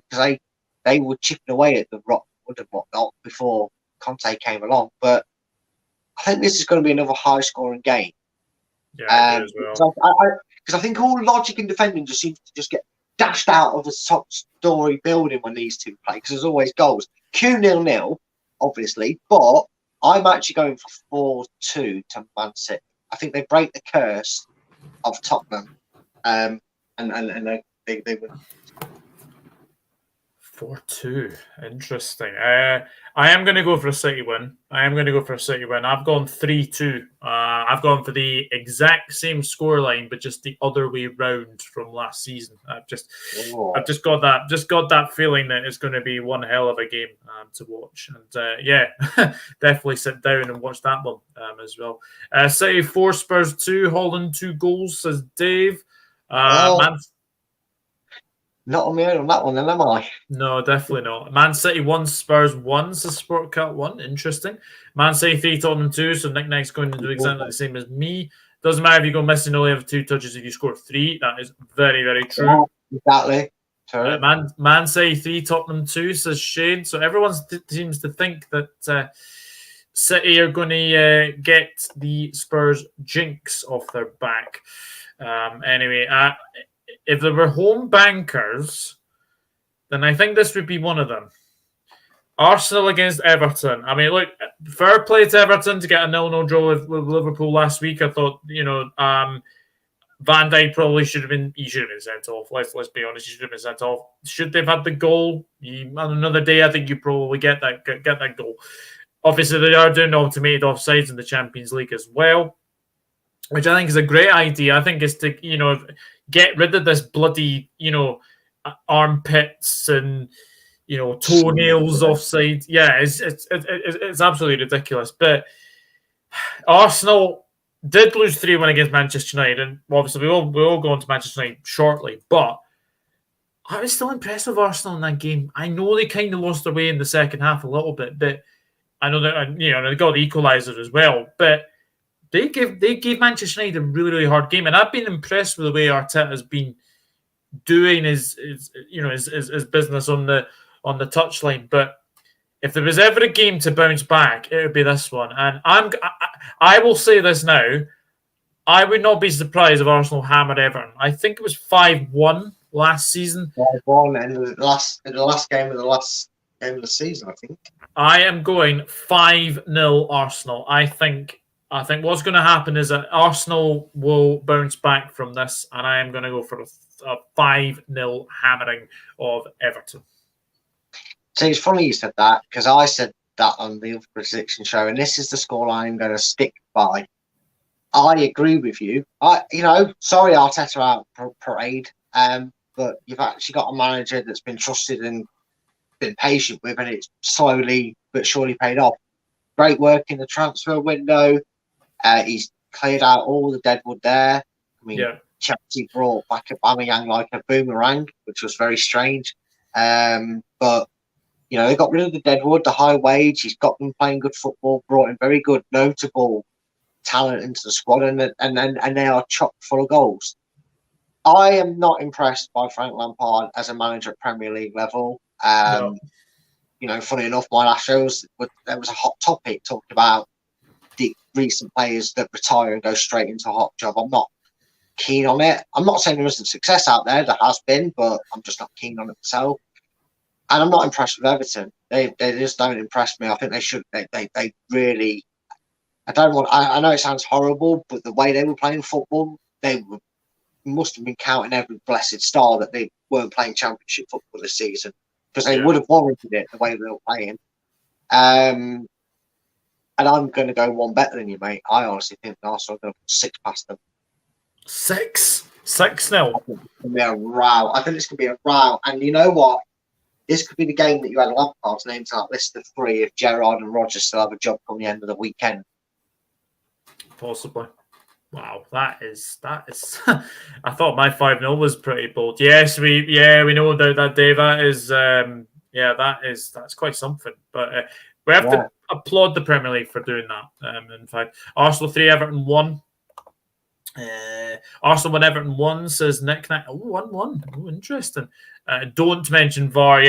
because they were chipping away at the rock wood and whatnot before Conte came along. But I think this is going to be another high-scoring game. Yeah, I do as well. Because I think all logic and defending just seems to just get dashed out of the top-story building when these two play, because there's always goals. 0-0, obviously, but I'm actually going for 4-2 to Man City. I think they break the curse of Tottenham, and they win. 4-2. Interesting. I am going to go for a City win. I've gone 3-2. I've gone for the exact same scoreline, but just the other way round from last season. I've just got that feeling that it's going to be one hell of a game to watch. And definitely sit down and watch that one as well. City 4, Spurs 2, Holland 2 goals, says Dave. Not on my own on that one, then, am I? No, definitely not. Man City 1, Spurs 1, says Sport Cat 1. Interesting. Man City 3, Tottenham 2. So Nick's going to do exactly the same as me. Doesn't matter if you go missing, only have 2 touches if you score 3. That is very, very true. Yeah, exactly. True. Man City 3, Tottenham 2, says Shane. So everyone seems to think that City are going to get the Spurs jinx off their back. Anyway, if there were home bankers, then I think this would be one of them. Arsenal against Everton. I mean, look, fair play to Everton to get a 0-0 draw with Liverpool last week. I thought, Van Dijk probably should have been sent off. Let's be honest, he should have been sent off. Should they've had the goal on another day? I think you probably get that goal. Obviously, they are doing automated offsides in the Champions League as well, which I think is a great idea. I think is to get rid of this bloody armpits and toenails offside. Yeah, it's absolutely ridiculous. But Arsenal did lose 3-1 against Manchester United, and obviously we'll go on to Manchester United shortly. But I was still impressed with Arsenal in that game. I know they kind of lost their way in the second half a little bit, but I know that they got the equaliser as well. But they gave Manchester United a really, really hard game, and I've been impressed with the way Arteta has been doing his business on the touchline. But if there was ever a game to bounce back, it would be this one. And I will say this now: I would not be surprised if Arsenal hammered Everton. I think it was 5-1 last season. 5-1 in the last game of the season, I think. I am going 5-0 Arsenal. I think what's going to happen is that Arsenal will bounce back from this, and I am going to go for a a 5-0 hammering of Everton. So it's funny you said that, because I said that on the other prediction show, and this is the score I'm going to stick by. I agree with you. Sorry Arteta out parade, but you've actually got a manager that's been trusted and been patient with, and it's slowly but surely paid off. Great work in the transfer window. He's cleared out all the deadwood there. I mean, Chelsea brought back Aubameyang like a boomerang, which was very strange. But they got rid of the deadwood, the high wage. He's got them playing good football, brought in very good, notable talent into the squad, and they are chock full of goals. I am not impressed by Frank Lampard as a manager at Premier League level. Funny enough, my last show there was a hot topic talking about the recent players that retire and go straight into a hot job. I'm not keen on it. I'm not saying there isn't success out there. There has been, but I'm just not keen on it myself. And I'm not impressed with Everton. They just don't impress me. I think they should. They really. I know it sounds horrible, but the way they were playing football, must have been counting every blessed star that they weren't playing Championship football this season, because they would have warranted it the way they were playing. And I'm going to go one better than you, mate. I honestly think Arsenal are going to put 6 past them. 6? 6-0? I think it's going to be a row. I think it's going to be a row. And you know what? This could be the game that you had Lampard's name to that list of 3 if Gerrard and Rodgers still have a job come the end of the weekend. Possibly. Wow, that is. I thought my 5-0 was pretty bold. Yes, we know that Dave. That is, that's quite something. But we have to applaud the Premier League for doing that. In fact, Arsenal 3, Everton 1. Arsenal 1, Everton 1, says Nick. 1-1. Oh, interesting. Don't mention VAR.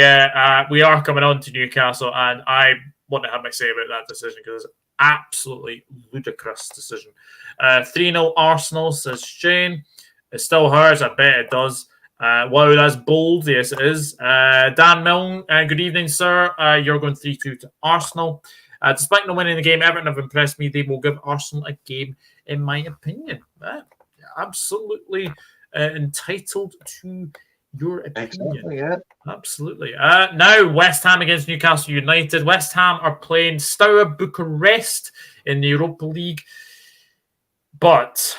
We are coming on to Newcastle, and I want to have my say about that decision because it's absolutely ludicrous decision. 3-0 Arsenal, says Shane. It still hurts. I bet it does. Wow, that's bold. Yes, it is. Dan Milne, good evening, sir. You're going 3-2 to Arsenal. Despite not winning the game, Everton have impressed me. They will give Arsenal a game, in my opinion. Absolutely entitled to your opinion. Exactly, yeah. Absolutely. Now, West Ham against Newcastle United. West Ham are playing Steaua Bucharest in the Europa League. But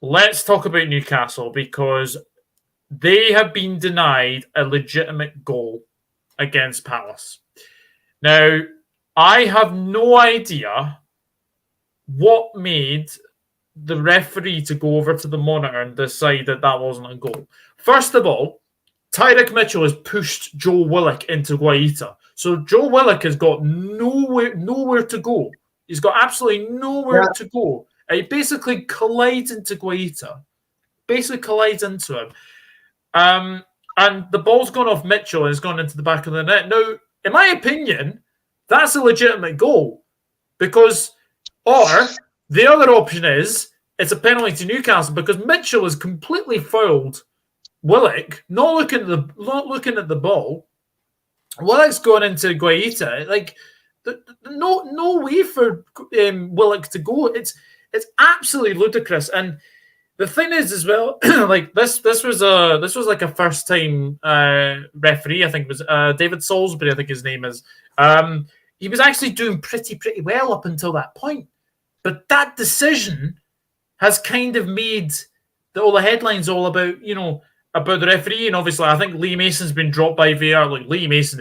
let's talk about Newcastle, because they have been denied a legitimate goal against Palace. Now, I have no idea what made the referee to go over to the monitor and decide that wasn't a goal. First of all, Tyrick Mitchell has pushed Joe Willock into Guaita. So Joe Willock has got nowhere to go. He's got absolutely nowhere to go. He basically collides into Guaita. Him. And the ball's gone off Mitchell and has gone into the back of the net. Now, in my opinion, that's a legitimate goal. Or the other option is it's a penalty to Newcastle because Mitchell has completely fouled Willock, not looking at the ball. Willock's going into Guaita. Like, no way for Willock to go. It's absolutely ludicrous. And the thing is, as well, like this was like a first time referee. I think it was David Salisbury. I think his name is. He was actually doing pretty well up until that point, but that decision has kind of made all the headlines all about about the referee. And obviously, I think Lee Mason's been dropped by VAR. Like, Lee Mason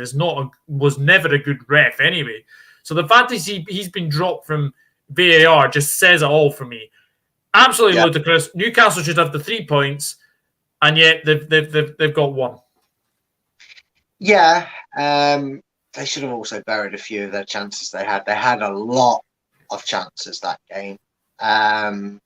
was never a good ref anyway. So the fact that he's been dropped from VAR just says it all for me. Absolutely ludicrous. Newcastle should have the 3 points, and yet they've got 1. Yeah, they should have also buried a few of their chances they had. They had a lot of chances that game, and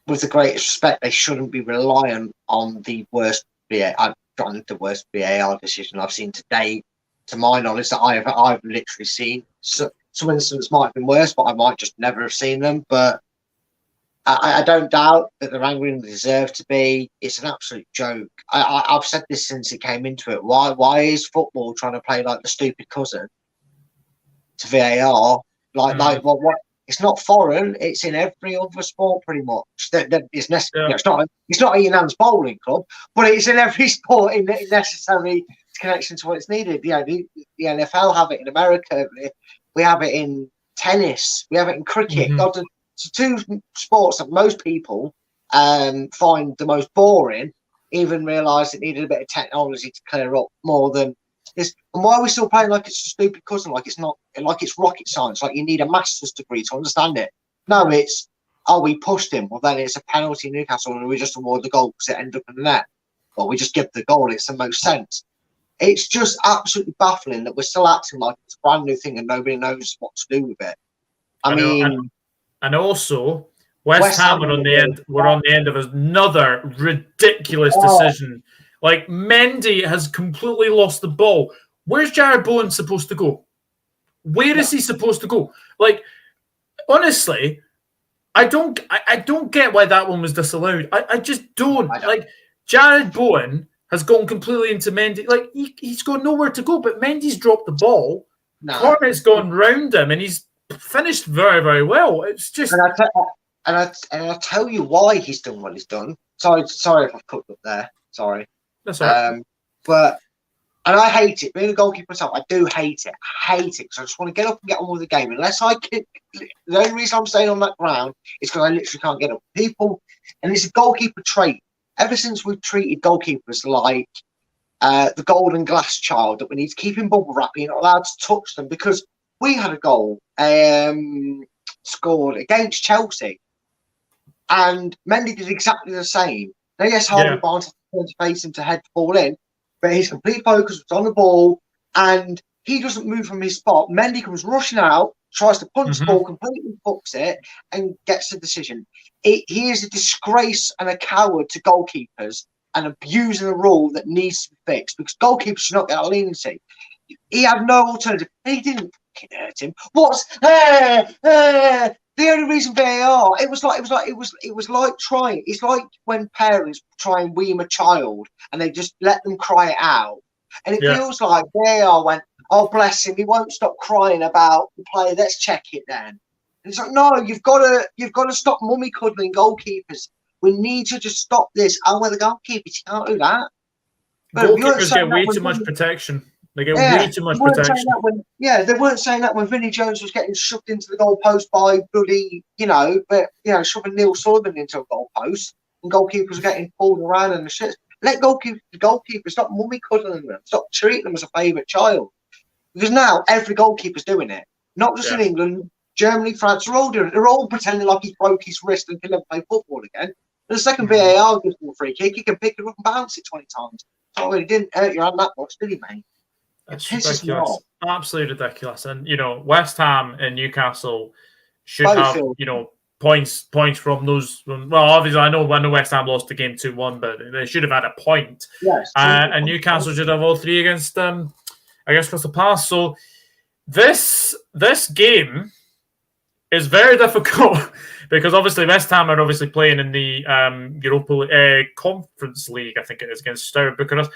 with the greatest respect, they shouldn't be reliant on the worst VAR decision I've seen to date. To my knowledge, that I've literally seen. So, some incidents might have been worse, but I might just never have seen them. But I don't doubt that they're angry and they deserve to be. It's an absolute joke. I've said this since it came into it. Why is football trying to play like the stupid cousin to VAR? Like what? It's not foreign. It's in every other sport, pretty much. It's necessary. Yeah. It's not a Ian bowling club, but it's in every sport in necessary connection to what it's needed. The NFL have it in America. We have it in tennis. We have it in cricket. Mm-hmm. It's two sports that most people find the most boring. Even realise it needed a bit of technology to clear up more than this. And why are we still playing like it's a stupid cousin? Like it's not, like it's rocket science. Like you need a master's degree to understand it. No, it's we pushed him. Well, then it's a penalty Newcastle, and we just award the goal because it ended up in the net. Well, we just give the goal. It's the most sense. It's just absolutely baffling that we're still acting like it's a brand new thing and nobody knows what to do with it. I mean, and also. West Ham were on the end of another ridiculous decision. Like Mendy has completely lost the ball. Where's Jared Bowen supposed to go? Where is he supposed to go? Like, honestly, I don't get why that one was disallowed. I just don't. Like, Jared Bowen has gone completely into Mendy. Like, he's got nowhere to go, but Mendy's dropped the ball. Cornet's gone round him, and he's finished very, very well. It's just... And I'll tell you why he's done what he's done. Sorry if I've cooked up there. Sorry. That's all right. And I hate it. Being a goalkeeper myself, I do hate it. I hate it because I just want to get up and get on with the game. Unless I kick, the only reason I'm staying on that ground is because I literally can't get up. People, and it's a goalkeeper trait. Ever since we've treated goalkeepers like the golden glass child, that we need to keep in bubble wrap, you're not allowed to touch them, because we had a goal scored against Chelsea. And Mendy did exactly the same. Now, yes, Harvey Barnes had to face him to head the ball in, but his complete focus was on the ball, and he doesn't move from his spot. Mendy comes rushing out, tries to punch the ball, completely fucks it, and gets the decision. He is a disgrace and a coward to goalkeepers, and abusing a rule that needs to be fixed, because goalkeepers should not get a leniency. He had no alternative. He didn't fucking hurt him. The only reason VAR, it's like when parents try and wean a child and they just let them cry it out. And it feels like VAR went, oh bless him, he won't stop crying about the player, let's check it then. And it's like, no, you've got to stop mummy cuddling goalkeepers. We need to just stop this. Oh, well, the goalkeepers, you can't do that. But goalkeepers get way too much protection. They get way too much protection. They weren't saying that when Vinnie Jones was getting shoved into the goalpost by bloody, shoving Neil Sullivan into a goalpost, and goalkeepers were getting pulled around and the shit. Let goalkeepers stop mummy cuddling them. Stop treating them as a favourite child. Because now every goalkeeper's doing it. Not just in England, Germany, France, they're all doing it. They're all pretending like he's broke his wrist and can never play football again. And the second VAR gives him a free kick, he can pick it up and bounce it 20 times. So he didn't hurt your hand that much, did he, mate? It's ridiculous. Absolutely ridiculous. And, West Ham and Newcastle should have, points from those. Well, obviously, I know West Ham lost the game 2-1, but they should have had a point. Yes. And Newcastle should have all three against, Crystal Palace. So this game is very difficult because obviously West Ham are obviously playing in the Europa Conference League, I think it is, against Steaua Bucharest.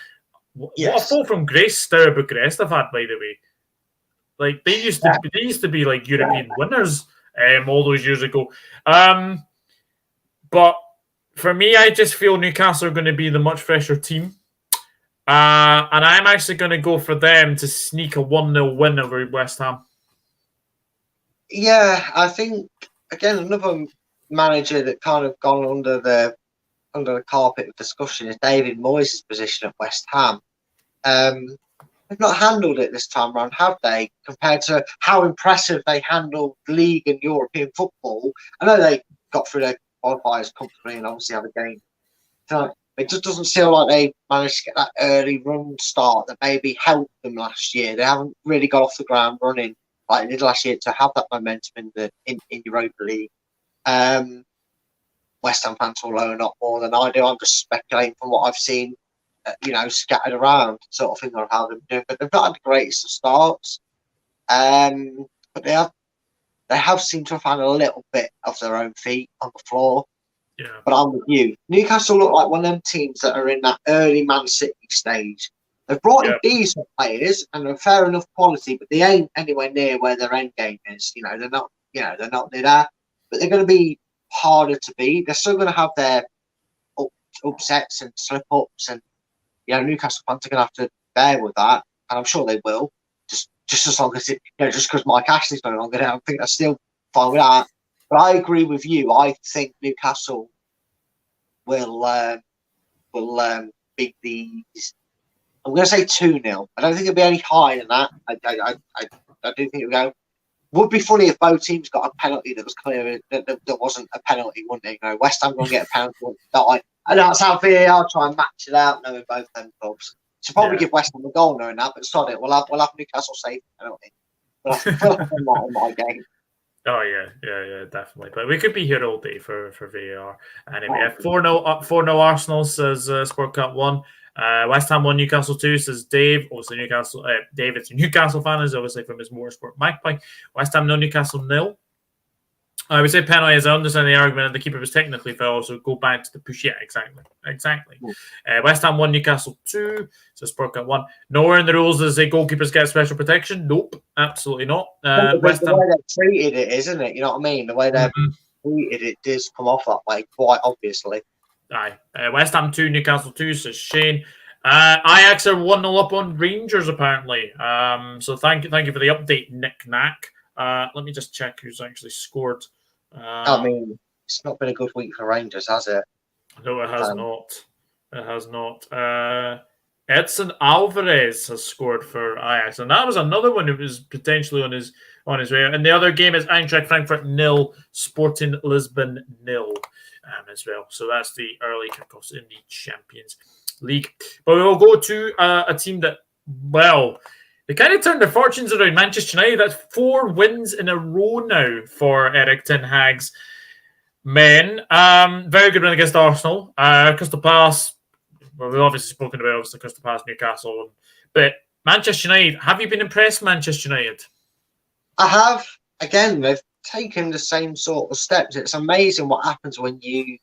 What a fall from grace Steaua Bucharest have had, by the way. Like they used to be like European winners all those years ago. But for me, I just feel Newcastle are going to be the much fresher team. And I'm actually going to go for them to sneak a 1-0 win over West Ham. Yeah, I think again another manager that kind of gone under the carpet of discussion is David Moyes' position at West Ham. They've not handled it this time around, have they? Compared to how impressive they handled league and European football. I know they got through their qualifiers comfortably and obviously have a game. So it just doesn't feel like they managed to get that early run start that maybe helped them last year. They haven't really got off the ground running like they did last year to have that momentum in Europa League. West Ham fans will know a lot more than I do. I'm just speculating from what I've seen, scattered around, sort of thing, on how they're doing. But they've not had the greatest of starts. But they have seemed to have found a little bit of their own feet on the floor. Yeah. But I'm with you. Newcastle look like one of them teams that are in that early Man City stage. They've brought in decent players and they're fair enough quality, but they ain't anywhere near where their end game is. They're not. they're not there, but they're going to be harder to beat. They're still going to have their upsets and slip ups, and Newcastle fans are going to have to bear with that, and I'm sure they will. Just as long as just because Mike Ashley's no longer there, I think they're still fine with that. But I agree with you. I think Newcastle will beat these. I'm going to say 2-0. I don't think it'll be any higher than that. I do think it'll go. Would be funny if both teams got a penalty that was clear that wasn't a penalty, wouldn't it? West Ham going to get a penalty. And that's how VAR try and match it out, knowing both them clubs. So probably give West Ham a goal knowing that, but sod it. We'll have Newcastle save the penalty. We'll have that in my game. Oh yeah, definitely. But we could be here all day for VAR. Anyway, 4-0 Arsenal, says Sport Cut 1. West Ham 1, Newcastle 2, says Dave. Obviously, David's a Newcastle fan, is obviously from his Motorsport Magpie. West Ham 0, Newcastle 0. I would say penalty, as I understand the argument, and the keeper was technically foul, so go back to the push. Yeah, exactly. West Ham 1, Newcastle 2, so Sport Cut 1. Nowhere in the rules does say goalkeepers get special protection. Nope, absolutely not. West Ham, the way they've treated it, isn't it? You know what I mean? The way they've treated it does come off that way, quite obviously. Aye. West Ham 2, Newcastle 2, says Shane. Ajax are 1-0 up on Rangers, apparently. So thank you for the update, Nick Knack. Let me just check who's actually scored. I mean, it's not been a good week for Rangers, has it? No, it has not. It has not. Edson Alvarez has scored for Ajax, and that was another one who was potentially on his way. And the other game is Eintracht Frankfurt 0, Sporting Lisbon 0 as well. So that's the early kickoffs in the Champions League. But we will go to a team that, well, they kind of turned their fortunes around. Manchester United, that's 4 wins in a row now for Erik ten Hag's men. Very good win against Arsenal. Crystal Palace, well, we've obviously spoken about Crystal Palace, Newcastle. But Manchester United, have you been impressed, Manchester United? I have. Again, they've taken the same sort of steps. It's amazing what happens when you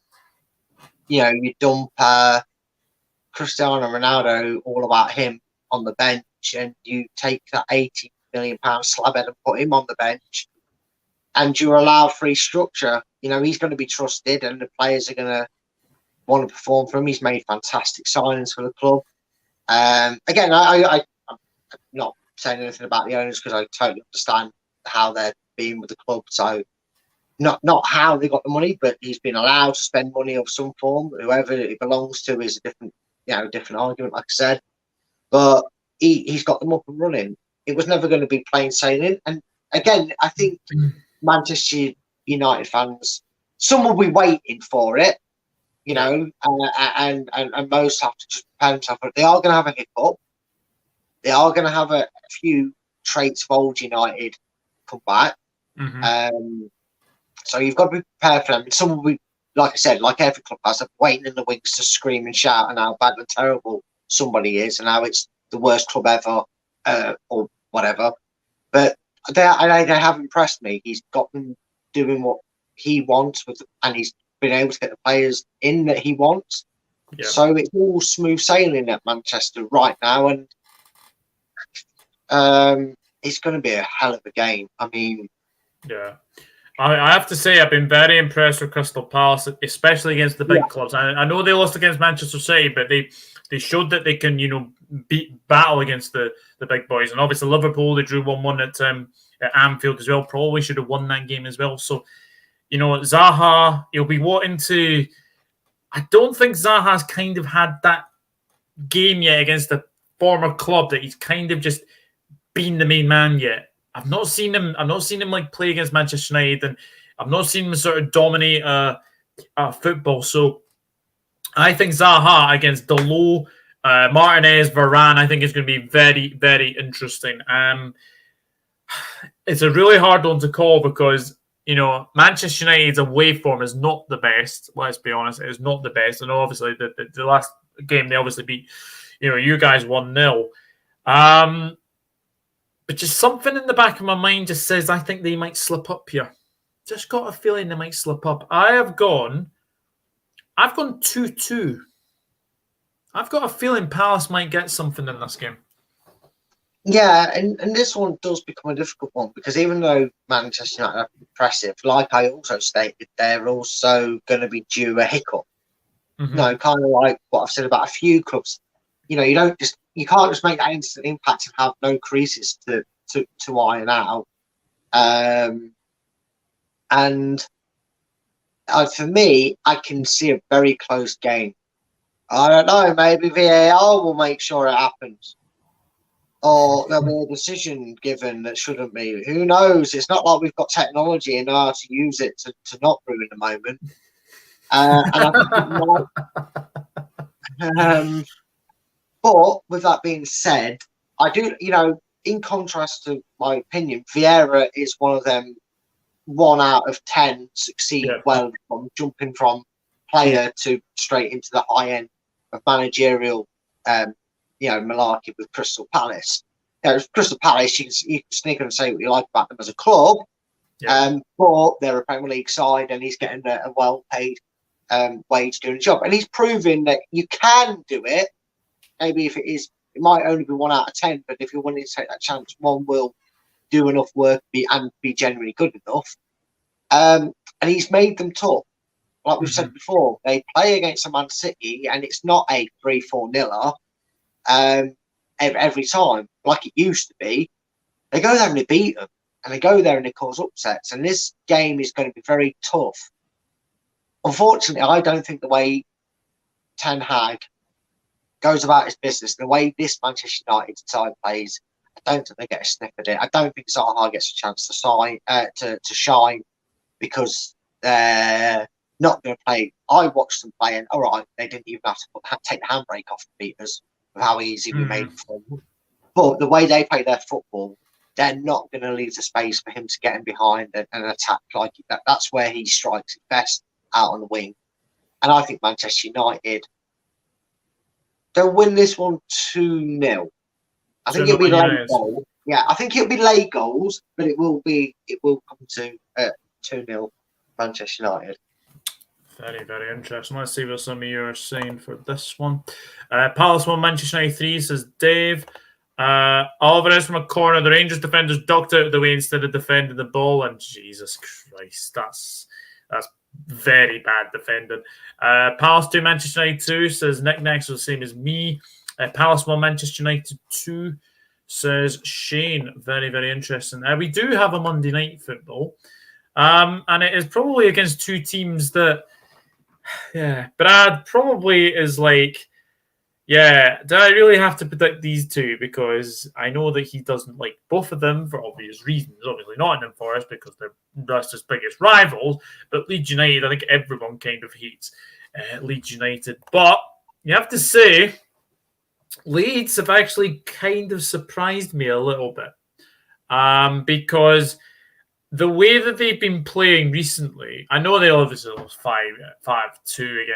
dump Cristiano Ronaldo, all about him, on the bench, and you take that £80 million slabhead and put him on the bench, and you allow free structure. He's going to be trusted, and the players are going to want to perform for him. He's made fantastic signings for the club. Again, I'm not saying anything about the owners because I totally understand how they're being with the club. So not how they got the money, but he's been allowed to spend money of some form. Whoever it belongs to is a different argument, like I said. But he's got them up and running. It was never going to be plain sailing. And again, I think Manchester United fans, some will be waiting for it, and most have to just prepare themselves. But they are going to have a hiccup. They are going to have a few traits of old United come back. So you've got to be prepared for them. Some will be, like I said, like every club has, waiting in the wings to scream and shout and how bad and terrible somebody is and how it's the worst club ever or whatever. But they have impressed me. He's got them doing what he wants and he's been able to get the players in that he wants. Yeah. So it's all smooth sailing at Manchester right now, and it's going to be a hell of a game. I mean, yeah. I have to say, I've been very impressed with Crystal Palace, especially against the big clubs. I know they lost against Manchester City, but they showed that they can, battle against the big boys. And obviously Liverpool, they drew 1-1 at Anfield as well. Probably should have won that game as well. So, Zaha, he'll be wanting to. I don't think Zaha's kind of had that game yet against a former club that he's kind of just been the main man yet. I've not seen him like play against Manchester United, and I've not seen him sort of dominate football. So I think Zaha against Dalot, Martinez, Varane, I think is going to be very, very interesting. It's a really hard one to call because Manchester United's away form is not the best. Let's be honest, it is not the best. And obviously the last game they obviously beat you guys 1-0. But just something in the back of my mind just says I think they might slip up here. Just got a feeling they might slip up. I've gone 2-2. I've got a feeling Palace might get something in this game. Yeah, and this one does become a difficult one because even though Manchester United are impressive, like I also stated, they're also going to be due a hiccup. Mm-hmm. No, kind of like what I've said about a few clubs. You know, you can't just make that instant impact and have no creases to iron out. And for me, I can see a very close game. I don't know. Maybe VAR will make sure it happens, or there'll be a decision given that shouldn't be. Who knows? It's not like we've got technology and know how to use it to not ruin the moment. And I think it might. But with that being said, I do. You know, in contrast to my opinion, Vieira is one of them. 1 out of 10 succeed well from jumping from player to straight into the high end of managerial, malarkey with Crystal Palace. Crystal Palace, you can sneak and say what you like about them as a club, but they're a Premier League side, and he's getting a well-paid wage doing the job, and he's proving that you can do it. Maybe if it might only be 1 out of 10, but if you're willing to take that chance, one will do enough work and be genuinely good enough. And he's made them tough. Like we've said before, they play against a Man City and it's not a 3-4 niller every time like it used to be. They go there and they beat them, and they go there and they cause upsets. And this game is going to be very tough. Unfortunately, I don't think the way Ten Hag goes about his business, the way this Manchester United side plays, I don't think they get a sniff at it. I don't think Zaha gets a chance to shine because they're not going to play. I watched them play, and all right, they didn't even have to take the handbrake off the beaters with how easy we made it for them. But the way they play their football, they're not going to leave the space for him to get in behind and attack like that. That's where he strikes best, out on the wing. And I think Manchester United, they'll win this one 2-0. I think it'll be late goals. Yeah, I think it'll be late goals, but it will come to 2-0 Manchester United. Very, very interesting. Let's see what some of you are saying for this one. Palace 1, Manchester United 3, says Dave. Alvarez from a corner. The Rangers defenders ducked out of the way instead of defending the ball. And Jesus Christ, that's very bad defending. Palace 2, Manchester United 2, says Nick Next was the same as me. Palace 1, Manchester United 2, says Shane. Very, very interesting. We do have a Monday night football. And it is probably against two teams that, Brad probably is like, do I really have to predict these two? Because I know that he doesn't like both of them for obvious reasons. Obviously, Nottingham Forest because they're Leicester's biggest rivals, but Leeds United, I think everyone kind of hates Leeds United. But you have to say, Leeds have actually kind of surprised me a little bit because the way that they've been playing recently, I know they obviously lost 5-2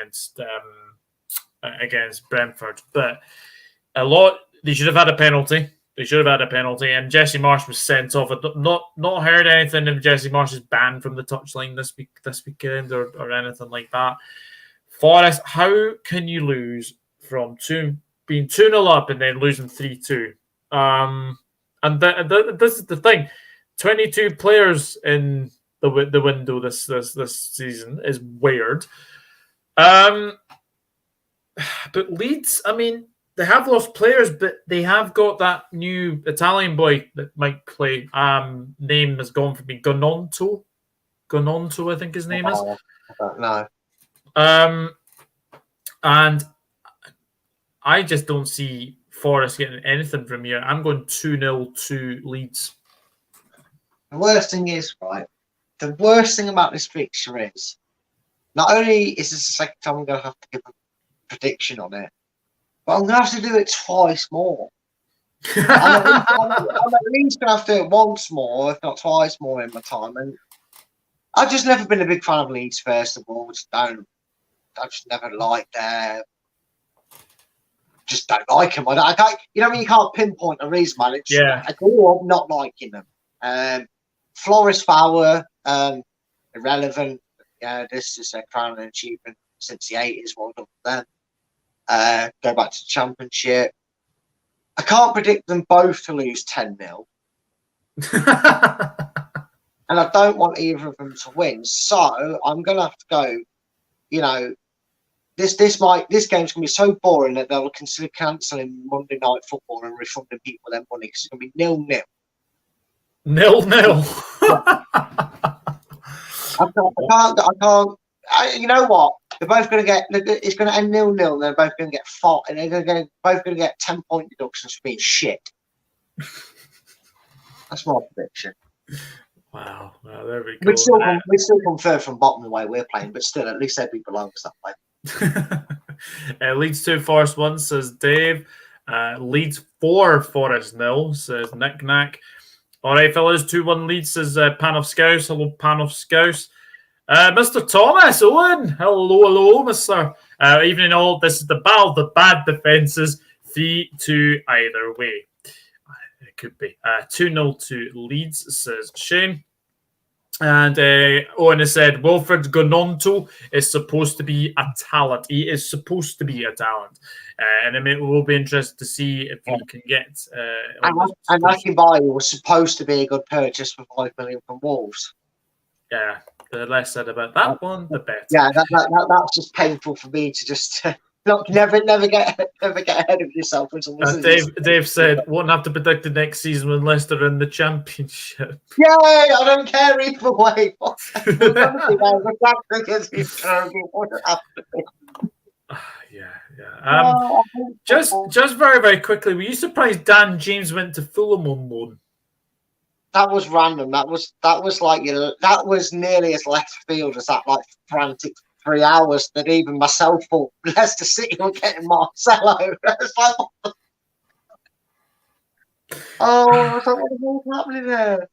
against Brentford, but they should have had a penalty. And Jesse Marsh was sent off. I've not heard anything if Jesse Marsh is banned from the touchline this weekend or anything like that. Forest, how can you lose from being 2-0 up and then losing 3-2? And this is the thing. 22 players in the window this season is weird. But Leeds, I mean, they have lost players, but they have got that new Italian boy that might play. Name has gone for me. Gononto, I think his name is. I don't know. And I just don't see Forest getting anything from here. I'm going 2-0 to Leeds. The worst thing is, the worst thing about this fixture is, not only is this the second time I'm going to have to give a prediction on it, but I'm going to have to do it twice more. I'm at least going to have to do it once more, if not twice more in my time. And I've just never been a big fan of Leeds, first of all. I just never liked their... Just don't like them. I can't, you can't pinpoint a reason, man. I grew up not liking them. Floris Fowler, irrelevant. This is a crowning achievement since the 80s. Well done for them. Go back to the Championship. I can't predict them both to lose 10-0. And I don't want either of them to win. So I'm going to have to go, this game's going to be so boring that they'll consider cancelling Monday Night Football and refunding people their money because it's going to be 0-0. 0-0. I can't. You know what? They're both going to get. It's going to end 0-0. And they're both going to get fought, and they're both going to get 10-point deductions for being shit. That's my prediction. Wow, there we go. We'd still come third from bottom the way we're playing, but still, at least they'd be below us that way. Leeds 2, Forest 1, says Dave. Leeds 4, Forest 0, says Nick Knack. All right, fellas, 2-1 Leeds, says Pan of Scouse. Hello, Pan of Scouse. Mr. Thomas Owen. Hello, Mr. Evening all. This is the battle of the bad defences. 3-2 either way. It could be 2-0 to Leeds, says Shane. And Owen has said Wilfred Gononto is supposed to be a talent. He is supposed to be a talent. And it will be interesting to see if he can get. And Akinbaye was supposed to be a good purchase for $5 million from Wolves. Yeah, the less said about that one, the better. Yeah, that's just painful for me to just never get ahead of yourself. Dave said won't have to predict the next season when Leicester in the Championship. Yay! I don't care either way. Yeah. Just very, very quickly, were you surprised Dan James went to Fulham on loan? That was random. That was like that was nearly as left field as that like frantic 3 hours that even myself thought Leicester City were getting Marcelo. It's like, I thought, what the hell's happening there?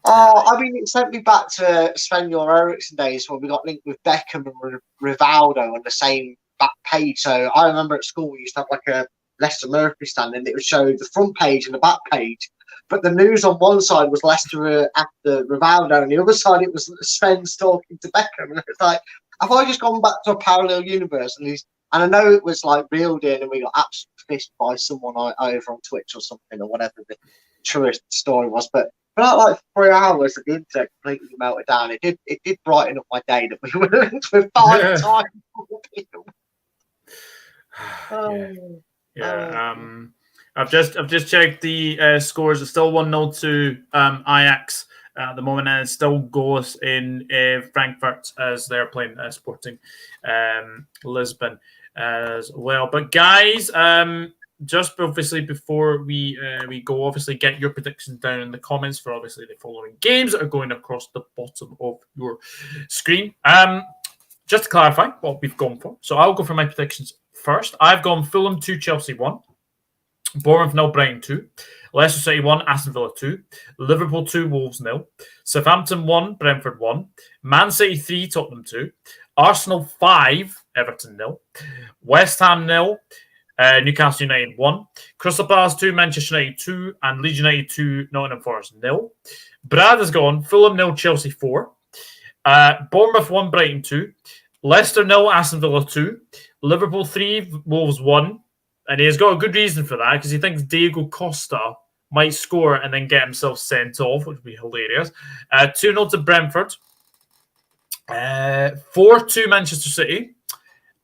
I mean, it sent me back to Sven-Göran Eriksson days when we got linked with Beckham and Rivaldo on the same back page. So I remember at school we used to have like a Leicester Mercury stand, and it would show the front page and the back page. But the news on one side was Leicester after Rivaldo, and the other side it was Sven's talking to Beckham. And it's like, have I just gone back to a parallel universe? And I know it was like reeled in, and we got absolutely fished by someone over on Twitch or something, or whatever the truest story was. But for that like 3 hours, the internet completely melted down. It did brighten up my day that we were linked with 5 times. I've just checked the scores. It's still 1-0 to Ajax at the moment, and it still goes in Frankfurt as they're playing Sporting Lisbon as well. But guys, just obviously before we go, obviously get your predictions down in the comments for obviously the following games that are going across the bottom of your screen. Just to clarify what we've gone for. So I'll go for my predictions first. I've gone Fulham 2, Chelsea 1. Bournemouth 0, Brighton 2. Leicester City 1, Aston Villa 2. Liverpool 2, Wolves 0. Southampton 1, Brentford 1. Man City 3, Tottenham 2. Arsenal 5, Everton 0. West Ham 0. Newcastle United 1. Crystal Palace 2, Manchester United 2. And Leeds United 2, Nottingham Forest 0. Brad has gone Fulham 0, Chelsea 4. Bournemouth 1, Brighton 2. Leicester 0, Aston Villa 2. Liverpool 3, Wolves 1. And he has got a good reason for that because he thinks Diego Costa might score and then get himself sent off, which would be hilarious. 2-0 to Brentford. 4-2 Manchester City.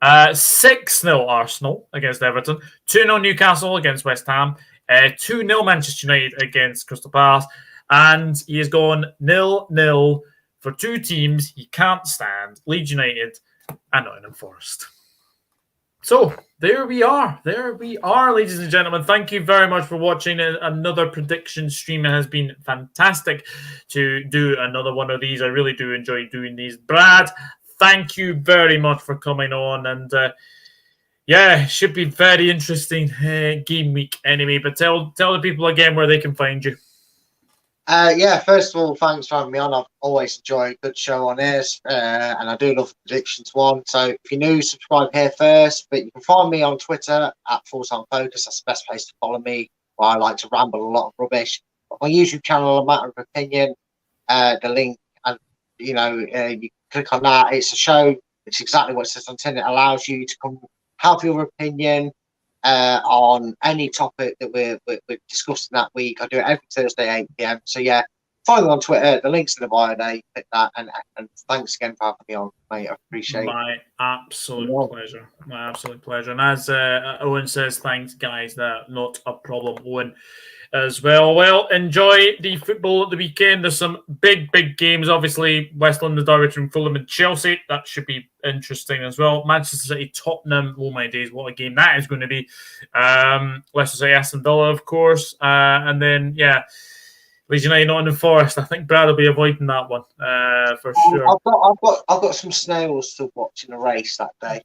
6-0 Arsenal against Everton. 2-0 Newcastle against West Ham. 2-0 Manchester United against Crystal Palace. And he has gone 0-0 for 2 teams he can't stand, Leeds United and Nottingham Forest. So there we are, ladies and gentlemen. Thank you very much for watching another prediction stream. It has been fantastic to do another one of these. I really do enjoy doing these. Brad, thank you very much for coming on. And should be very interesting game week anyway. But tell the people again where they can find you. First of all, thanks for having me on. I've always enjoyed a good show on this, and I do love the predictions one. So if you're new, subscribe here first. But you can find me on Twitter at Full-Time Focus. That's the best place to follow me, where I like to ramble a lot of rubbish. But my YouTube channel, A Matter of Opinion, the link, and you click on that. It's a show. It's exactly what it says on tin. It allows you to come have your opinion, on any topic that we're discussing that week. I do it every Thursday, 8 p.m. So yeah, follow me on Twitter. The link's in the bio there. Click that, and thanks again for having me on, mate. I appreciate it. My absolute pleasure. My absolute pleasure. And as Owen says, thanks, guys. Not a problem, Owen, as well. Well, enjoy the football at the weekend. There's some big games. Obviously, West London derby between Fulham and Chelsea. That should be interesting as well. Manchester City, Tottenham. Oh my days, what a game that is going to be. Leicester City, Aston Villa, of course. And then, yeah, Leeds United, Nottingham Forest. I think Brad will be avoiding that one for sure. I've got some snails to watch in a race that day.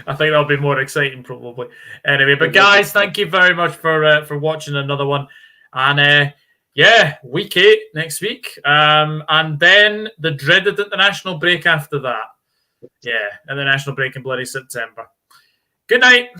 I think that'll be more exciting, probably. Anyway, but guys, thank you very much for watching another one. And yeah, week 8 next week, and then the dreaded international break after that. Yeah, international break in bloody September. Good night.